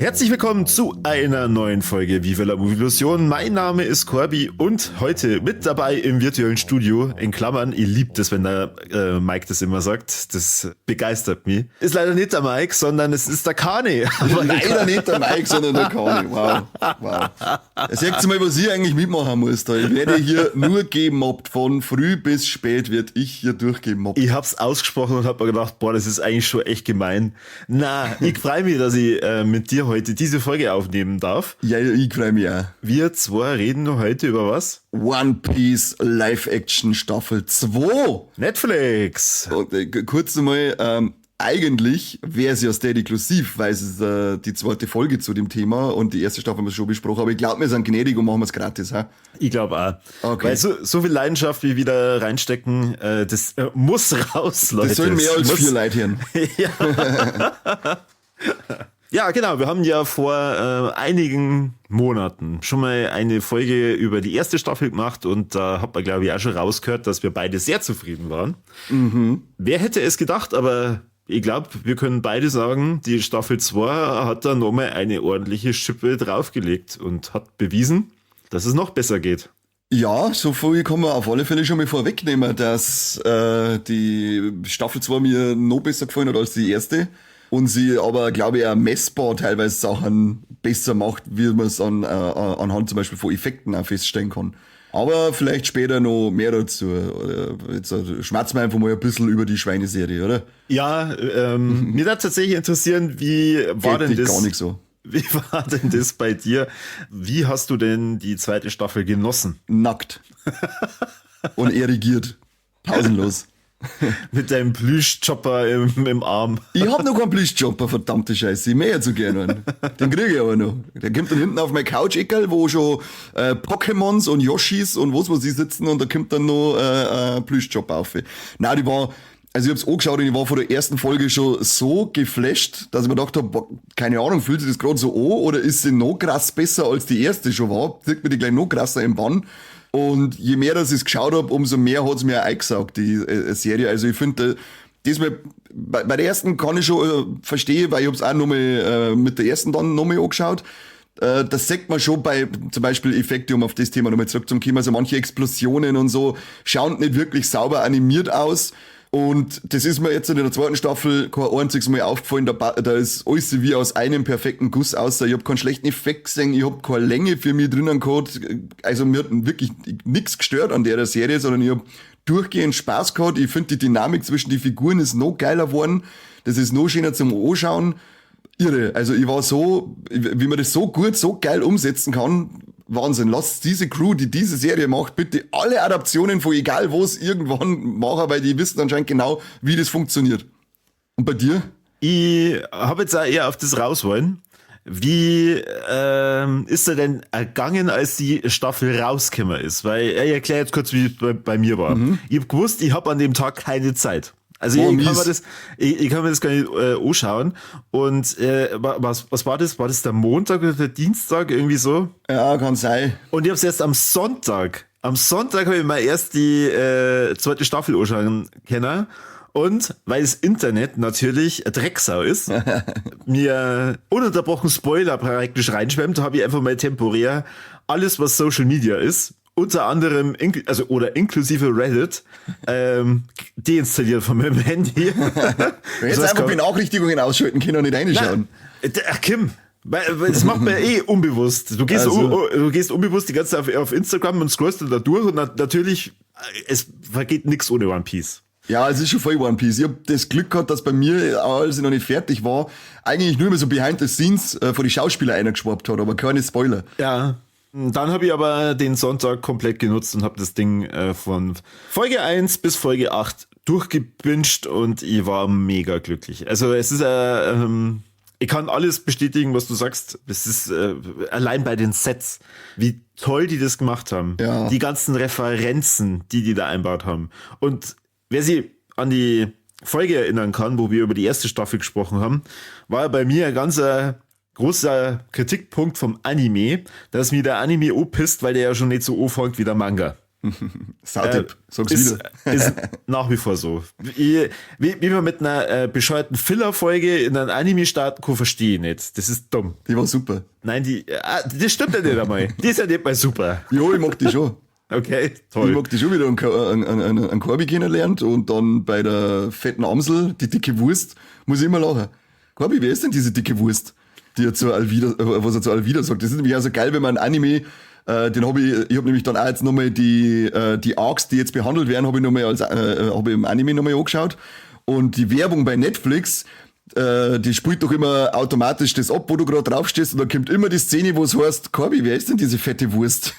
Herzlich willkommen zu einer neuen Folge Viva la Illusion. Mein Name ist Corby und heute mit dabei im virtuellen Studio, in Klammern, ihr liebt es, wenn der Mike das immer sagt, das begeistert mich. Ist leider nicht der Mike, sondern es ist der Kani. Aber leider nicht der Mike, sondern der Kani. Wow. Sagt mal, was ich eigentlich mitmachen muss. Da. Ich werde hier nur gemobbt. Von früh bis spät wird ich hier durchgemobbt. Ich hab's ausgesprochen und hab mir gedacht, boah, das ist eigentlich schon echt gemein. Na, ich freue mich, dass ich mit dir heute diese Folge aufnehmen darf. Ja, ich freue mich auch. Wir zwei reden heute über was? One Piece Live-Action Staffel 2. Netflix. Und, kurz einmal, eigentlich wäre es ja Steady-inklusiv, weil es ist die zweite Folge zu dem Thema und die erste Staffel haben wir schon besprochen, aber ich glaube, wir sind gnädig und machen es gratis. Ha? Ich glaube auch. Okay. Weil so viel Leidenschaft, wie wir wieder reinstecken, das muss raus, Leute. Das sollen mehr als 4 Leute hören. Ja. Ja, genau. Wir haben ja vor einigen Monaten schon mal eine Folge über die erste Staffel gemacht und da hat man, glaube ich, auch schon rausgehört, dass wir beide sehr zufrieden waren. Mhm. Wer hätte es gedacht, aber ich glaube, wir können beide sagen, die Staffel 2 hat da nochmal eine ordentliche Schippe draufgelegt und hat bewiesen, dass es noch besser geht. Ja, so viel kann man auf alle Fälle schon mal vorwegnehmen, dass die Staffel 2 mir noch besser gefallen hat als die erste. Und sie aber, glaube ich, auch messbar teilweise Sachen besser macht, wie man es anhand zum Beispiel von Effekten auch feststellen kann. Aber vielleicht später noch mehr dazu. Jetzt schmerzen wir einfach mal ein bisschen über die Schweineserie, oder? Ja, mir würde tatsächlich interessieren, wie war denn das? Gar nicht so. Wie war denn das bei dir? Wie hast du denn die zweite Staffel genossen? Nackt. Und erigiert. Pausenlos. Mit deinem Plüschchopper im Arm. Ich hab noch keinen Plüschchopper, verdammte Scheiße. Ich möchte so gerne einen. Den kriege ich aber noch. Der kommt dann hinten auf mein Couch-Eckerl, wo schon Pokémons und Yoshis und was sie sitzen und da kommt dann noch Plüschchopper auf. Nein, die war... Also ich hab's angeschaut und ich war vor der ersten Folge schon so geflasht, dass ich mir gedacht habe, keine Ahnung, fühlt sich das gerade so an oder ist sie noch krass besser als die erste schon war? Sieht mir die gleich noch krasser im Bann. Und je mehr dass ich es geschaut habe, umso mehr hat's mir auch eingesaugt, die Serie. Also ich finde, diesmal, bei der ersten kann ich schon verstehen, weil ich hab's auch nochmal mit der ersten dann nochmal angeschaut. Das sagt man schon bei zum Beispiel Effekte, um auf das Thema nochmal zurückzukommen. Also manche Explosionen und so schauen nicht wirklich sauber animiert aus. Und das ist mir jetzt in der zweiten Staffel kein einziges Mal aufgefallen, da ist alles wie aus einem perfekten Guss aus. Ich hab keinen schlechten Effekt gesehen, ich hab keine Länge für mich drinnen gehabt. Also mir hat wirklich nichts gestört an der Serie, sondern ich hab durchgehend Spaß gehabt. Ich finde, die Dynamik zwischen den Figuren ist noch geiler geworden. Das ist noch schöner zum Anschauen. Irre. Also ich war so, wie man das so gut, so geil umsetzen kann, Wahnsinn. Lasst diese Crew, die diese Serie macht, bitte alle Adaptionen von egal wo es irgendwann machen, weil die wissen anscheinend genau, wie das funktioniert. Und bei dir? Ich habe jetzt auch eher auf das raus wollen. Wie ist er denn ergangen, als die Staffel rausgekommen ist? Weil ich erkläre jetzt kurz, wie es bei mir war. Ich habe gewusst, ich habe an dem Tag keine Zeit. Also ich kann mir das gar nicht anschauen. Und was war das? War das der Montag oder der Dienstag? Irgendwie so? Ja, kann sein. Und ich habe es erst am Sonntag. Am Sonntag habe ich mal erst die zweite Staffel anschauen können. Und weil das Internet natürlich ein Drecksau ist, mir ununterbrochen Spoiler praktisch reinschwemmt, habe ich einfach mal temporär alles, was Social Media ist, unter anderem, inklusive Reddit, deinstalliert von meinem Handy. Du hättest einfach Benachrichtigungen ausschalten können und nicht reinschauen. Ach, Kim, das macht man unbewusst. Du gehst unbewusst die ganze Zeit auf Instagram und scrollst da durch und natürlich, es vergeht nichts ohne One Piece. Ja, es ist schon voll One Piece. Ich hab das Glück gehabt, dass bei mir, als ich noch nicht fertig war, eigentlich nur immer so behind the scenes von die Schauspieler eingeschwappt hat, aber keine Spoiler. Ja. Dann habe ich aber den Sonntag komplett genutzt und habe das Ding von Folge 1 bis Folge 8 durchgebinged und ich war mega glücklich. Also es ist ich kann alles bestätigen, was du sagst. Es ist allein bei den Sets, wie toll die das gemacht haben. Ja. Die ganzen Referenzen, die da einbaut haben. Und wer sich an die Folge erinnern kann, wo wir über die erste Staffel gesprochen haben, war bei mir ein ganz großer Kritikpunkt vom Anime, dass mir der Anime anpisst, weil der ja schon nicht so anfängt wie der Manga. Sautipp, sag's ist, wieder. ist nach wie vor so. Wie man mit einer bescheuerten Filler-Folge in einem Anime starten kann, verstehe ich nicht. Das ist dumm. Die war super. Nein, das stimmt ja nicht einmal. Die ist ja nicht mal super. Jo, ich mag die schon. Okay, Ich toll. mag die schon wieder einen Korbi kennenlernt und dann bei der fetten Amsel, die dicke Wurst, muss ich immer lachen. Korbi, wer ist denn diese dicke Wurst, die er zu Alvida, was er zu Alvida sagt? Das ist nämlich auch so geil, wenn man ein Anime, ich habe nämlich dann auch jetzt nochmal die Arcs, die jetzt behandelt werden, habe ich im Anime nochmal angeschaut. Und die Werbung bei Netflix, die spielt doch immer automatisch das ab, wo du gerade draufstehst, und da kommt immer die Szene, wo es heißt, Korbi, wer ist denn diese fette Wurst?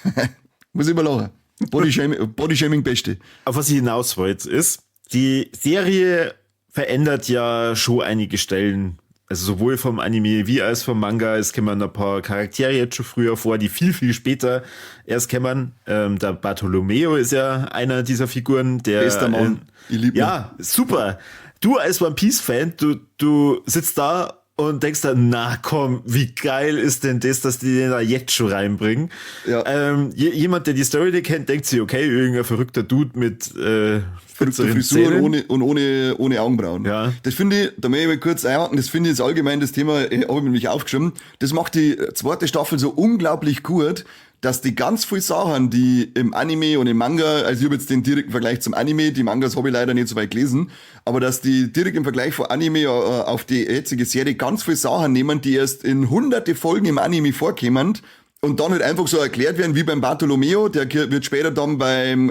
Muss ich immer lachen. Bodyshaming Beste. Auf was ich hinaus wollte, ist, die Serie verändert ja schon einige Stellen. Also sowohl vom Anime wie als vom Manga. Es kommen ein paar Charaktere jetzt schon früher vor, die viel, viel später erst kommen. Der Bartolomeo ist ja einer dieser Figuren, der... Bester Mann. Ich lieb ihn. Ja, super. Du als One Piece-Fan, du sitzt da und denkst dann, na komm, wie geil ist denn das, dass die den da jetzt schon reinbringen? Ja. Jemand, der die Story nicht kennt, denkt sich, okay, irgendein verrückter Dude mit Verrückte spitzeren Frisur Zähnen. und ohne Augenbrauen. Ja. Das finde ich, da möchte ich mal kurz einhaken, das finde ich jetzt allgemein das Thema, habe ich mir nämlich aufgeschrieben, das macht die zweite Staffel so unglaublich gut, dass die ganz viele Sachen, die im Anime und im Manga, also ich habe jetzt den direkten Vergleich zum Anime, die Mangas habe ich leider nicht so weit gelesen, aber dass die direkt im Vergleich von Anime auf die jetzige Serie ganz viele Sachen nehmen, die erst in hunderte Folgen im Anime vorkommen und dann halt einfach so erklärt werden, wie beim Bartolomeo, der wird später dann beim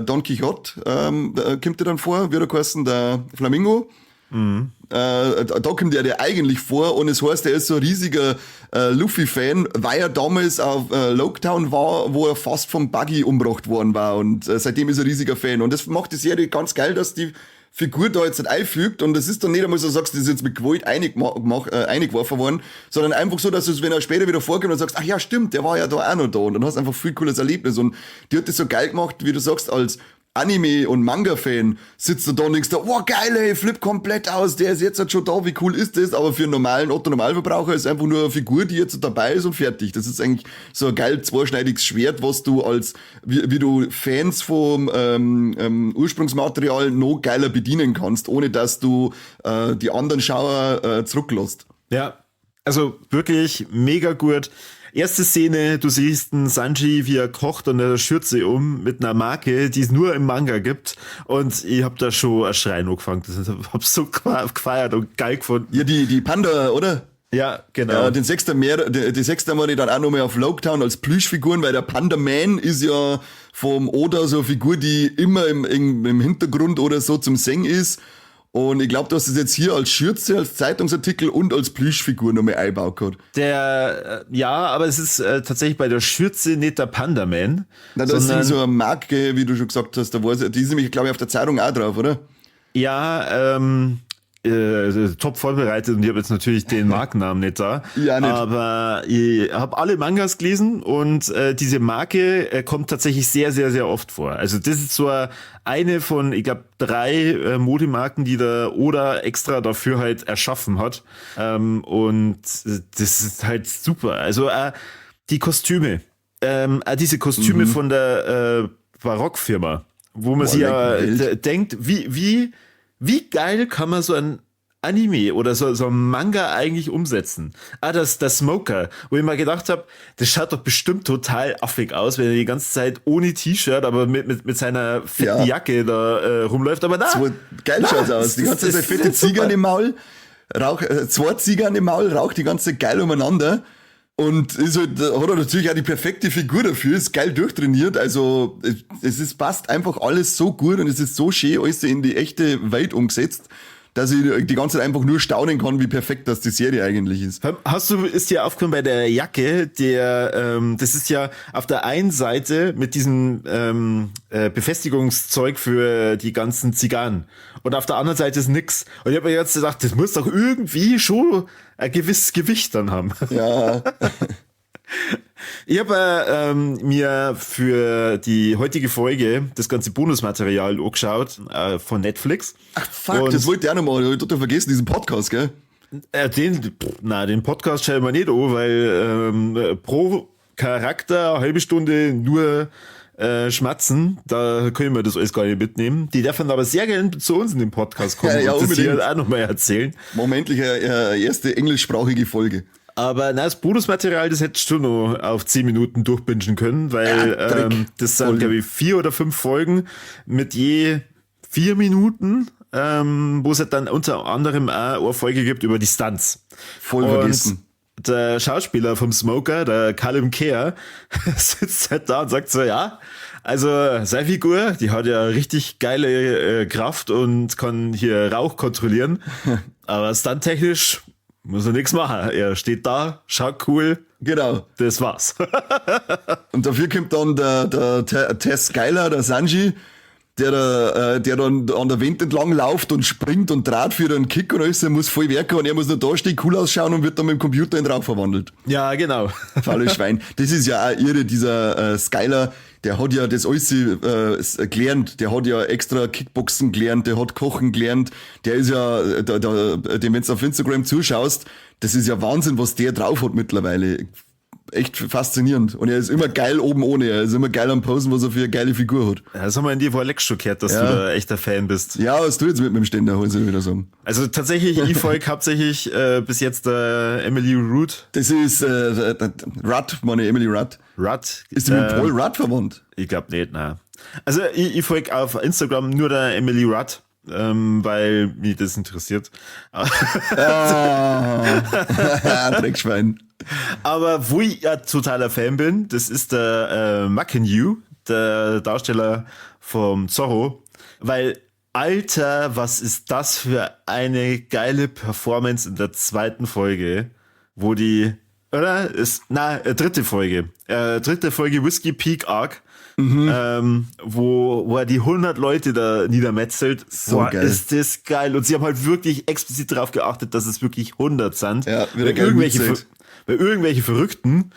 Don Quixote, kommt der dann vor, wie der heißen, der Flamingo. Da kommt der eigentlich vor und es heißt, er ist so ein riesiger Luffy-Fan, weil er damals auf Loketown war, wo er fast vom Buggy umgebracht worden war und seitdem ist er ein riesiger Fan und das macht die Serie ganz geil, dass die Figur da jetzt nicht einfügt und das ist dann nicht einmal so, sagst, das ist jetzt mit Gewalt eingeworfen worden, sondern einfach so, dass du es, wenn er später wieder vorkommt und sagst, ach ja, stimmt, der war ja da auch noch da und dann hast du einfach viel cooles Erlebnis und die hat das so geil gemacht, wie du sagst, als Anime- und Manga-Fan sitzt du da und denkst da, wow, geil, ey, flippt komplett aus, der ist jetzt halt schon da, wie cool ist das? Aber für einen normalen Otto-Normalverbraucher ist einfach nur eine Figur, die jetzt dabei ist und fertig. Das ist eigentlich so ein geil zweischneidiges Schwert, was du wie du Fans vom Ursprungsmaterial noch geiler bedienen kannst, ohne dass du die anderen Schauer zurücklässt. Ja, also wirklich mega gut. Erste Szene, du siehst einen Sanji, wie er kocht und eine Schürze mit einer Marke, die es nur im Manga gibt. Und ich hab da schon ein Schreien angefangen. Ich hab's so gefeiert und geil gefunden. Ja, die Panda, oder? Ja, genau. Den sechsten Mal dann auch nochmal auf Loketown als Plüschfiguren, weil der Panda Man ist ja vom Oda so eine Figur, die immer im Hintergrund oder so zum Singen ist. Und ich glaube, du hast es jetzt hier als Schürze, als Zeitungsartikel und als Plüschfigur nochmal eingebaut gehabt. Ja, aber es ist tatsächlich bei der Schürze nicht der Panda-Man. Na, das ist so eine Marke, wie du schon gesagt hast, die ist nämlich, glaube ich, auf der Zeitung auch drauf, oder? Ja, top vorbereitet und ich habe jetzt natürlich den Markennamen nicht da. Ja, nicht. Aber ich habe alle Mangas gelesen und diese Marke kommt tatsächlich sehr, sehr, sehr oft vor. Also das ist so eine von, ich glaube, 3 Modemarken, die der Oda extra dafür halt erschaffen hat. Und das ist halt super. Also die Kostüme, diese Kostüme von der Barockfirma, wo man sich ja denkt, wie geil kann man so ein Anime oder so ein Manga eigentlich umsetzen? Das Smoker, wo ich mal gedacht habe, das schaut doch bestimmt total affig aus, wenn er die ganze Zeit ohne T-Shirt, aber mit seiner fetten Jacke da rumläuft. Aber so geil schaut's aus. Die ganze Zeit fette Zigarren im Maul, 2 Zigarren im Maul, raucht die ganze Zeit geil umeinander. Und ist halt, hat er natürlich auch die perfekte Figur dafür, ist geil durchtrainiert, also passt einfach alles so gut und es ist so schön alles in die echte Welt umgesetzt, dass ich die ganze Zeit einfach nur staunen kann, wie perfekt das die Serie eigentlich ist. Ist dir aufgefallen bei der Jacke, das ist ja auf der einen Seite mit diesem Befestigungszeug für die ganzen Zigarren und auf der anderen Seite ist nix. Und ich habe mir jetzt gedacht, das muss doch irgendwie schon ein gewisses Gewicht dann haben. Ja. Ich habe mir für die heutige Folge das ganze Bonusmaterial angeschaut von Netflix. Ach fuck, und das wollte ich auch noch mal. Ich hab total vergessen, diesen Podcast, gell? Den Podcast schauen wir nicht an, weil pro Charakter eine halbe Stunde nur schmatzen, da können wir das alles gar nicht mitnehmen. Die dürfen aber sehr gerne zu uns in den Podcast kommen Ja, und das unbedingt. hier auch nochmal erzählen. Momentlich eine erste englischsprachige Folge. Aber na, das Bonusmaterial, das hättest du noch auf 10 Minuten durchbingen können, weil Ja, Dreck. das sind, Voll. glaube ich, 4 oder 5 Folgen mit je 4 Minuten, wo es halt dann unter anderem auch eine Folge gibt über die Stunts. Voll Und vergessen. der Schauspieler vom Smoker, der Callum Kerr, sitzt halt da und sagt so, ja, also seine Figur, die hat ja richtig geile Kraft und kann hier Rauch kontrollieren, aber stunttechnisch muss er nichts machen. Er steht da, schaut cool, Genau. das war's. Und dafür kommt dann der Tess Skyler, der Sanji, der dann an der Wand entlang läuft und springt und dreht für einen Kick und alles, er muss voll werken und er muss nur da stehen, cool ausschauen und wird dann mit dem Computer in Rauch verwandelt. Ja, genau. Faules Schwein. Das ist ja auch irre, dieser Skyler, der hat ja das alles gelernt, der hat ja extra Kickboxen gelernt, der hat Kochen gelernt, der ist ja, dem wenn du auf Instagram zuschaust, das ist ja Wahnsinn, was der drauf hat mittlerweile. Echt faszinierend. Und er ist immer geil oben ohne, er ist immer geil am Posen, was er für eine geile Figur hat. Das haben wir in dir vor Lex schon gehört, dass Ja. du da echter Fan bist. Ja, was du jetzt mit dem Ständer, soll ich wieder sagen. Also tatsächlich, ich folge hauptsächlich bis jetzt der Emily Root. Das ist Rudd, meine Emily Rudd. Rudd. Ist die mit Paul Rudd verwandt? Ich glaube nicht, nein. Also ich folge auf Instagram nur der Emily Rudd, weil mich das interessiert. Dreckschwein. Aber wo ich ja totaler Fan bin, das ist der Mackenyu, der Darsteller vom Zorro, weil Alter, was ist das für eine geile Performance in der zweiten Folge, wo die, oder? Dritte Folge Whiskey Peak Arc, wo er die 100 Leute da niedermetzelt. So geil. Ist das geil. Und sie haben halt wirklich explizit darauf geachtet, dass es wirklich 100 sind. Ja, wieder Weil geil mitzählt. irgendwelche Verrückten,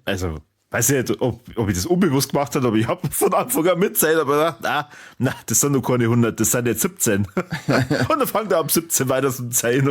also weiß ich nicht, ob ich das unbewusst gemacht habe, aber ich habe von Anfang an mitzählt, aber na, das sind nur keine 100, das sind jetzt 17. Und dann fangt er ab 17 weiter zum Zehn.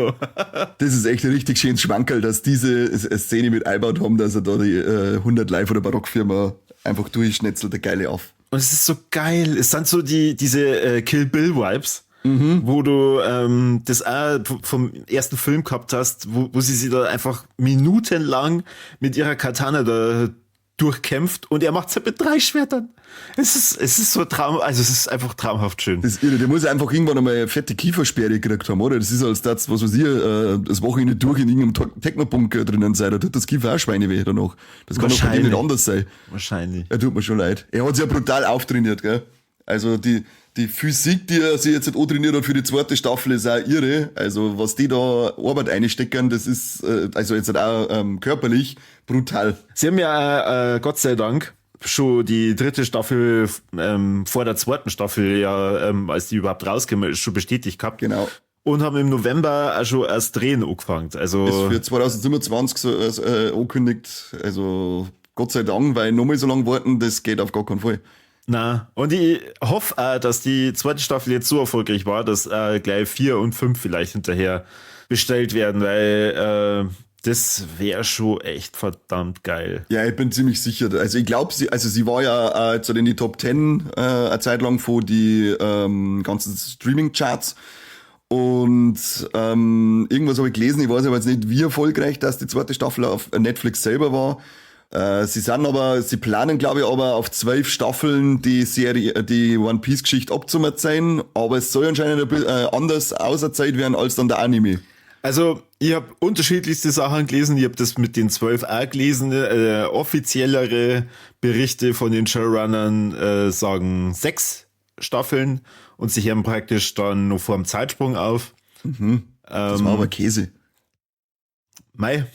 Das ist echt ein richtig schönes Schwankerl, dass diese Szene mit einbaut haben, dass er da die 100 Live von der Barockfirma einfach durchschnetzelt, der geile auf. Und es ist so geil, es sind so diese Kill Bill Vibes, wo du das auch vom ersten Film gehabt hast, wo sie sich da einfach minutenlang mit ihrer Katana da durchkämpft und er macht es halt mit 3 Schwertern. Es ist so also es ist einfach traumhaft schön. Das ist irre, der muss einfach irgendwann einmal eine fette Kiefersperre gekriegt haben, oder? Das ist als das, was weiß ich, das Wochenende durch in irgendeinem Technobunker drinnen sein, da tut das Kiefer auch Schweine weh danach. Das kann doch bei dem nicht anders sein. Wahrscheinlich. Er tut mir schon leid. Er hat sich ja brutal auftrainiert, gell? Also die Physik, die er sich jetzt nicht antrainiert hat für die zweite Staffel, ist auch irre. Also was die da Arbeit einstecken, das ist also jetzt auch körperlich brutal. Sie haben ja Gott sei Dank schon die dritte Staffel vor der zweiten Staffel, ja, als die überhaupt rausgekommen ist, schon bestätigt gehabt. Genau. Und haben im November auch schon erst Drehen angefangen. Also Ist für 2027 so, angekündigt. Also Gott sei Dank, weil nochmal so lange warten, das geht auf gar keinen Fall. na, und ich hoffe auch, dass die zweite Staffel jetzt so erfolgreich war, dass gleich 4 und 5 vielleicht hinterher bestellt werden, weil das wäre schon echt verdammt geil. Ja, ich bin ziemlich sicher. Also ich glaube, sie war ja jetzt in die Top 10 eine Zeit lang von die ganzen Streaming-Charts. Und irgendwas habe ich gelesen, ich weiß aber jetzt nicht, wie erfolgreich das die zweite Staffel auf Netflix selber war. Sie planen, glaube ich, aber auf 12 Staffeln die Serie, die One Piece Geschichte abzuerzählen, aber es soll anscheinend ein bisschen anders auserzählt werden als dann der Anime. Also, ich habe unterschiedlichste Sachen gelesen. Ich habe das mit den 12 auch gelesen. Offiziellere Berichte von den Showrunnern sagen 6 Staffeln und sie hören praktisch dann noch vor dem Zeitsprung auf. Das war aber Käse. Mei.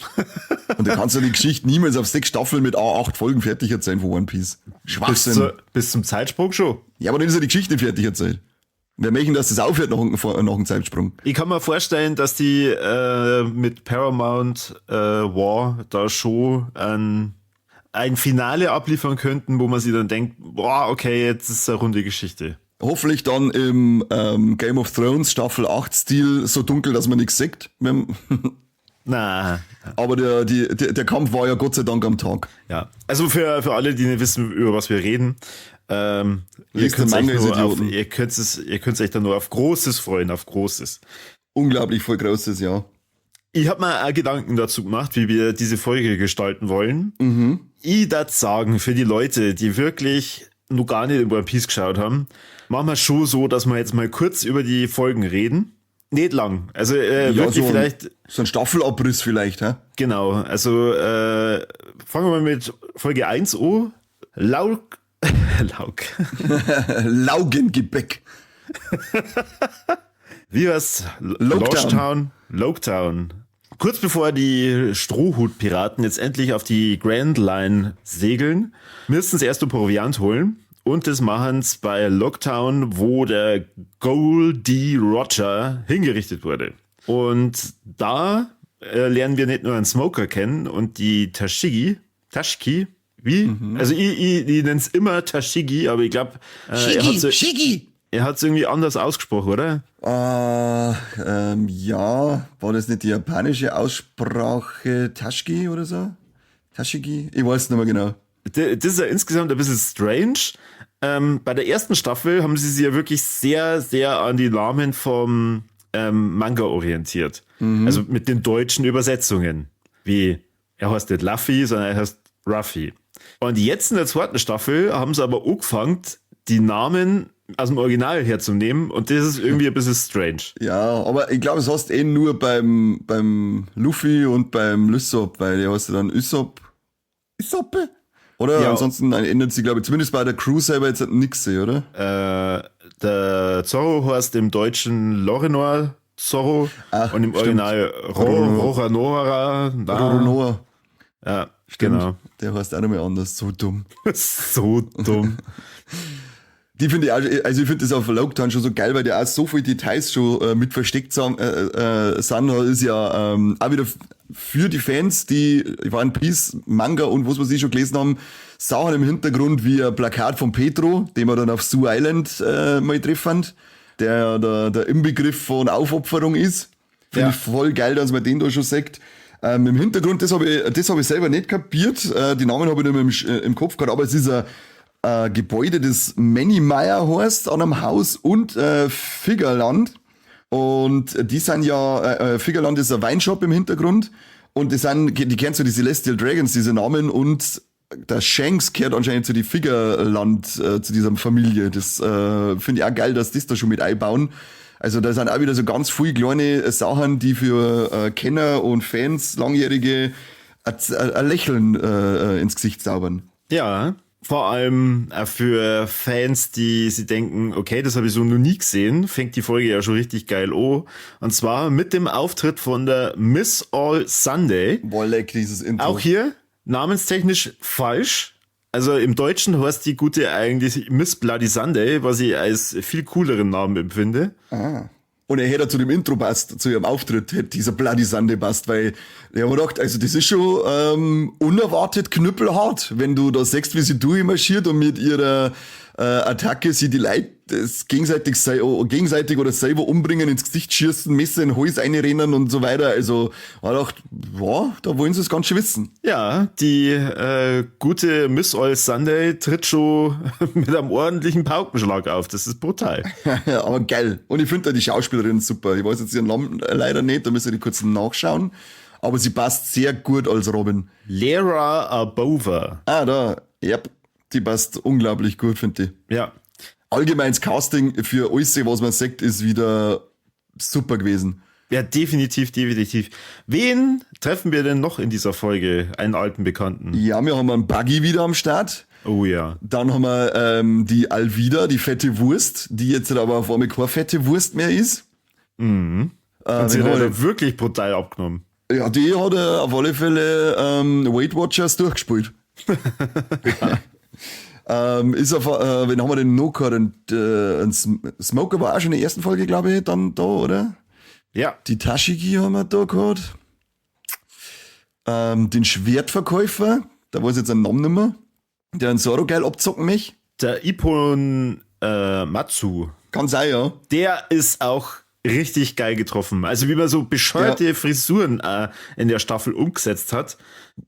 Und da kannst du die Geschichte niemals auf 6 Staffeln mit 8 Folgen fertig erzählen von One Piece. Schwachsinn. Bis zum Zeitsprung schon. Ja, aber dann ist ja die Geschichte nicht fertig erzählt. Wir möchten, dass das aufhört nach dem Zeitsprung. Ich kann mir vorstellen, dass die mit Paramount War da schon ein Finale abliefern könnten, wo man sich dann denkt, boah, okay, jetzt ist eine runde Geschichte. Hoffentlich dann im Game of Thrones Staffel 8 Stil so dunkel, dass man nichts sieht. Na, Aber der Kampf war ja Gott sei Dank am Tag. ja. Also für alle, die nicht wissen, über was wir reden, ihr Lest den könnt Manga, euch ihr nur auf, Idioten. ihr könnt euch dann nur auf Großes freuen, auf Großes. Unglaublich voll großes Jahr. Ich habe mir auch Gedanken dazu gemacht, wie wir diese Folge gestalten wollen. Ich darf sagen, für die Leute, die wirklich noch gar nicht in One Piece geschaut haben, machen wir schon so, dass wir jetzt mal kurz über die Folgen reden. Nicht lang. Also wirklich so vielleicht, so ein Staffelabriss vielleicht, hä? genau. Also fangen wir mal mit Folge 1 an. Lauk. Laugengebäck. Wie war's? Loketown. Kurz bevor die Strohhut-Piraten jetzt endlich auf die Grand Line segeln, müssen sie erst Proviant holen. Und das machen sie bei Loketown, wo der Goldie Roger hingerichtet wurde. Und da lernen wir nicht nur einen Smoker kennen und die Tashiki, wie? Also ich nenne es immer Tashigi, aber ich glaube, Shiggy! er hat es irgendwie anders ausgesprochen, oder? Ja, war das nicht die japanische Aussprache Tashki oder so? Tashigi? Ich weiß nicht mehr genau. Das ist ja insgesamt ein bisschen strange. Bei der ersten Staffel haben sie sich ja wirklich sehr, sehr an die Namen vom Manga orientiert. Also mit den deutschen Übersetzungen. Wie, er heißt nicht Luffy, sondern er heißt Ruffy. Und jetzt in der zweiten Staffel haben sie aber angefangen, die Namen aus dem Original herzunehmen. Und das ist irgendwie ein bisschen strange. Ja, aber ich glaube, es heißt nur beim Luffy und beim Lysop, weil der heißt ja dann Usoppe? Oder? Ja. Ansonsten ändert sich, glaube ich, zumindest bei der Crew selber jetzt nichts, oder? Der Zorro heißt im Deutschen Lorenor Zorro und im stimmt. Original Rohanora. Roronoa. Ja, genau. Der heißt auch nochmal anders, so dumm. So dumm. Die finde ich auch, also ich finde das auf Loketown schon so geil, weil die auch so viele Details schon mit versteckt sind. Ist ja auch wieder für die Fans, die One Piece, Manga und was wir schon gelesen haben, Sachen im Hintergrund wie ein Plakat von Petro, den wir dann auf Sioux Island mal treffen, der Inbegriff von Aufopferung ist. Finde ich voll geil, dass man den da schon sagt. Im Hintergrund, das hab ich selber nicht kapiert. Die Namen habe ich nicht mehr im Kopf gehabt, aber es ist ein Gebäude, das Mannymeyer heißt, an einem Haus und Figgerland. Und die sind ja, Figgerland ist ein Weinshop im Hintergrund. Und die kennst du, die Celestial Dragons, diese Namen. Und der Shanks gehört anscheinend zu die Figgerland, zu dieser Familie. Das finde ich auch geil, dass das da schon mit einbauen. Also da sind auch wieder so ganz viele kleine Sachen, die für Kenner und Fans, Langjährige, ein Lächeln ins Gesicht zaubern. Ja, vor allem auch für Fans, die sich denken, okay, das habe ich so noch nie gesehen, fängt die Folge ja schon richtig geil an. Und zwar mit dem Auftritt von der Miss All Sunday. Boah, leck, dieses Intro. Auch hier namenstechnisch falsch. Also im Deutschen heißt die gute eigentlich Miss Bloody Sunday, was ich als viel cooleren Namen empfinde. Und er hätte zu dem Intro passt, zu ihrem Auftritt, hätte dieser Bloody Sunday passt, weil ich hab mir gedacht, also das ist schon unerwartet knüppelhart, wenn du da siehst, wie sie durchmarschiert und mit ihrer Attacke sie die Leute gegenseitig oder selber umbringen, ins Gesicht schießen, Messer in den Hals einrennen und so weiter. Also ich dachte, boah, da wollen sie es ganz schön wissen. Ja, die gute Miss All Sunday tritt schon mit einem ordentlichen Paukenschlag auf. Das ist brutal. Aber geil. Und ich finde da die Schauspielerin super. Ich weiß jetzt ihren Namen leider nicht, da müssen wir die kurz nachschauen. Aber sie passt sehr gut als Robin. Lara Abova. Yep. Die passt unglaublich gut, finde ich. Ja. Allgemein das Casting für alles, was man sagt, ist wieder super gewesen. Ja, definitiv. Wen treffen wir denn noch in dieser Folge? Einen alten Bekannten. Ja, wir haben einen Buggy wieder am Start. Oh ja. Dann haben wir die Alvida, die fette Wurst, die jetzt aber auf einmal keine fette Wurst mehr ist. Und sie hat ja wirklich brutal abgenommen. Ja, die hat auf alle Fälle Weight Watchers durchgespielt. Wen haben wir denn noch gehabt? Ein Smoker war auch schon in der ersten Folge, glaube ich, dann da, oder? Ja. Die Tashigi haben wir da gehabt. Den Schwertverkäufer, da weiß ich jetzt einen Namen nicht mehr, der einen Zoro geil abzocken mich. Der Ippon Matsu. Kann sein, ja. Der ist auch richtig geil getroffen. Also wie man so bescheuerte Frisuren in der Staffel umgesetzt hat.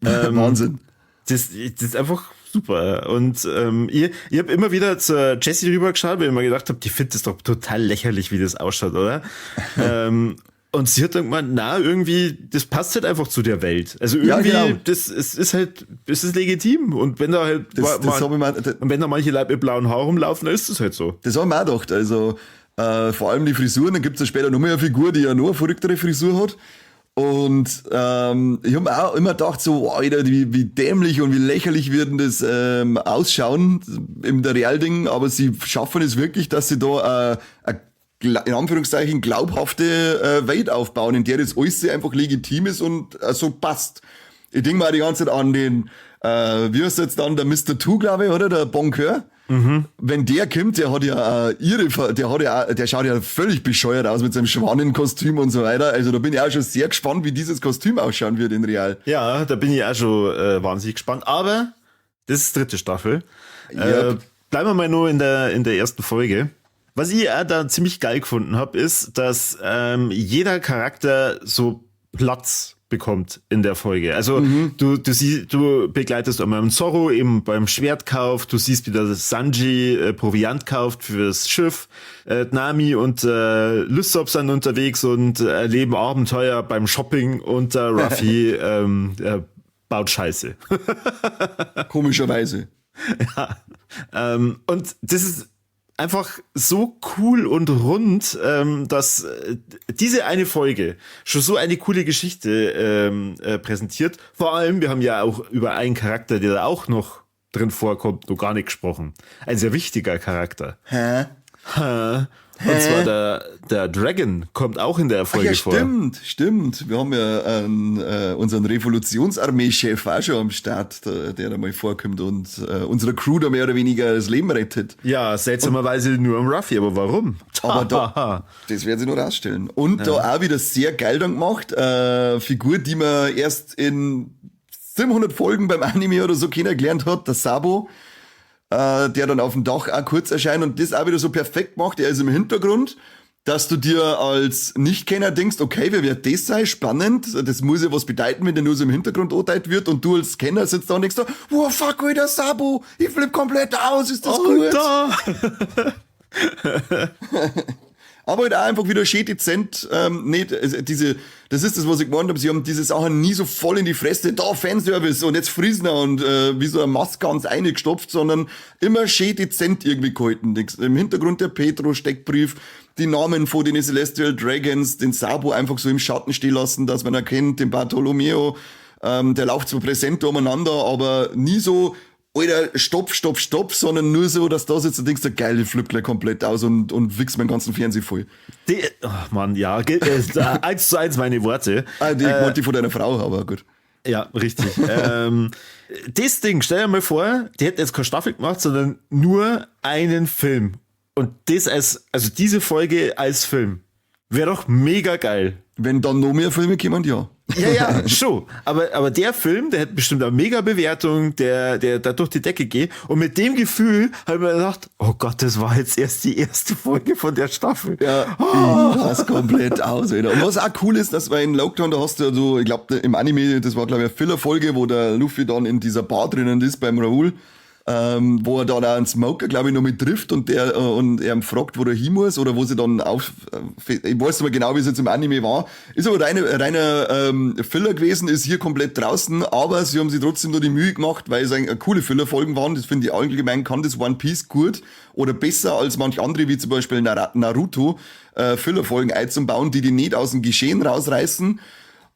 Wahnsinn. Das ist einfach super. Und ich habe immer wieder zur Jessie rübergeschaut, weil ich mir gedacht habe, die findet das doch total lächerlich, wie das ausschaut, oder? Und sie hat dann gemeint, na, irgendwie, das passt halt einfach zu der Welt. Also irgendwie, das ist legitim. Und wenn da halt und wenn da manche Leute mit blauen Haaren rumlaufen, dann ist das halt so. Das haben wir auch gedacht. Also vor allem die Frisuren, dann gibt es ja später noch mal eine Figur, die ja noch eine verrücktere Frisur hat. Und ich habe mir auch immer gedacht, so, Alter, wie dämlich und wie lächerlich wird denn das ausschauen in der Realding, aber sie schaffen es wirklich, dass sie da in Anführungszeichen glaubhafte Welt aufbauen, in der das alles einfach legitim ist und so passt. Ich denke mal die ganze Zeit an den, wie heißt jetzt dann, der Mr. Two, glaube ich, oder? Der Bonkeur. Wenn der kommt, der schaut ja völlig bescheuert aus mit seinem Schwanenkostüm und so weiter. Also da bin ich auch schon sehr gespannt, wie dieses Kostüm ausschauen wird in real. Ja, da bin ich auch schon wahnsinnig gespannt. Aber das ist 3. Staffel. Bleiben wir mal nur in der ersten Folge. Was ich auch da ziemlich geil gefunden habe, ist, dass jeder Charakter so Platz bekommt in der Folge. Also du begleitest einmal Zorro eben beim Schwertkauf, du siehst, wie der Sanji Proviant kauft fürs Schiff, Nami und Lysop sind unterwegs und erleben Abenteuer beim Shopping und Ruffy baut Scheiße. Komischerweise. Ja. Und das ist einfach so cool und rund, dass diese eine Folge schon so eine coole Geschichte präsentiert. Vor allem, wir haben ja auch über einen Charakter, der da auch noch drin vorkommt, noch gar nicht gesprochen. Ein sehr wichtiger Charakter. Und zwar der Dragon kommt auch in der Folge vor. Stimmt. Wir haben ja unseren Revolutionsarmee-Chef auch schon am Start, der da mal vorkommt und unserer Crew da mehr oder weniger das Leben rettet. Ja, seltsamerweise nur am Ruffy, aber warum? Aber das werden sie noch rausstellen. Und da auch wieder sehr geil dann gemacht. Figur, die man erst in 700 Folgen beim Anime oder so kennengelernt hat, der Sabo. Der dann auf dem Dach auch kurz erscheint und das auch wieder so perfekt macht. Er ist im Hintergrund, dass du dir als Nichtkenner denkst, okay, wer wird das sein? Spannend. Das muss ja was bedeuten, wenn der nur so im Hintergrund urteilt wird und du als Kenner sitzt da und denkst, wow, fuck, Alter, Sabo, ich flipp komplett aus, ist das gut? Aber halt auch einfach wieder schön dezent, das ist das, was ich gemeint habe, sie haben diese Sachen nie so voll in die Fresse, da Fanservice und jetzt Friesner und wie so eine Maske ganz eingestopft, sondern immer schön dezent irgendwie gehalten. Im Hintergrund der Petro-Steckbrief, die Namen von den Celestial Dragons, den Sabo einfach so im Schatten stehen lassen, dass man erkennt, den Bartolomeo, der läuft zwar präsent umeinander, aber nie so, Alter, stopp, sondern nur so, dass da sitzt und denkst, der geile flippt gleich komplett aus und wichst meinen ganzen Fernseher voll. Mann, ja, 1:1 meine Worte. Die wollte ich von deiner Frau, aber gut. Ja, richtig. Das Ding, stell dir mal vor, die hätten jetzt keine Staffel gemacht, sondern nur einen Film. Und also diese Folge als Film. Wäre doch mega geil. Wenn dann noch mehr Filme kommen, ja. Ja, schon. Aber der Film, der hat bestimmt eine mega Bewertung, der da durch die Decke geht. Und mit dem Gefühl habe ich mir gedacht, oh Gott, das war jetzt erst die erste Folge von der Staffel. Ja, ich pass komplett aus, Alter. Und was auch cool ist, dass wir in Lockdown, da hast du ja so, ich glaube, im Anime, das war glaube ich eine Filler-Folge, wo der Luffy dann in dieser Bar drinnen ist beim Raoul. Wo er dann auch einen Smoker, glaube ich, noch mit trifft und er ihn fragt, wo er hin muss oder wo sie dann ich weiß nicht mehr genau, wie es jetzt im Anime war. Ist aber reiner Filler gewesen, ist hier komplett draußen, aber sie haben sich trotzdem nur die Mühe gemacht, weil es eine coole Filler-Folgen waren. Das finde ich allgemein, kann das One Piece gut oder besser als manch andere, wie zum Beispiel Naruto, Filler-Folgen einzubauen, die nicht aus dem Geschehen rausreißen.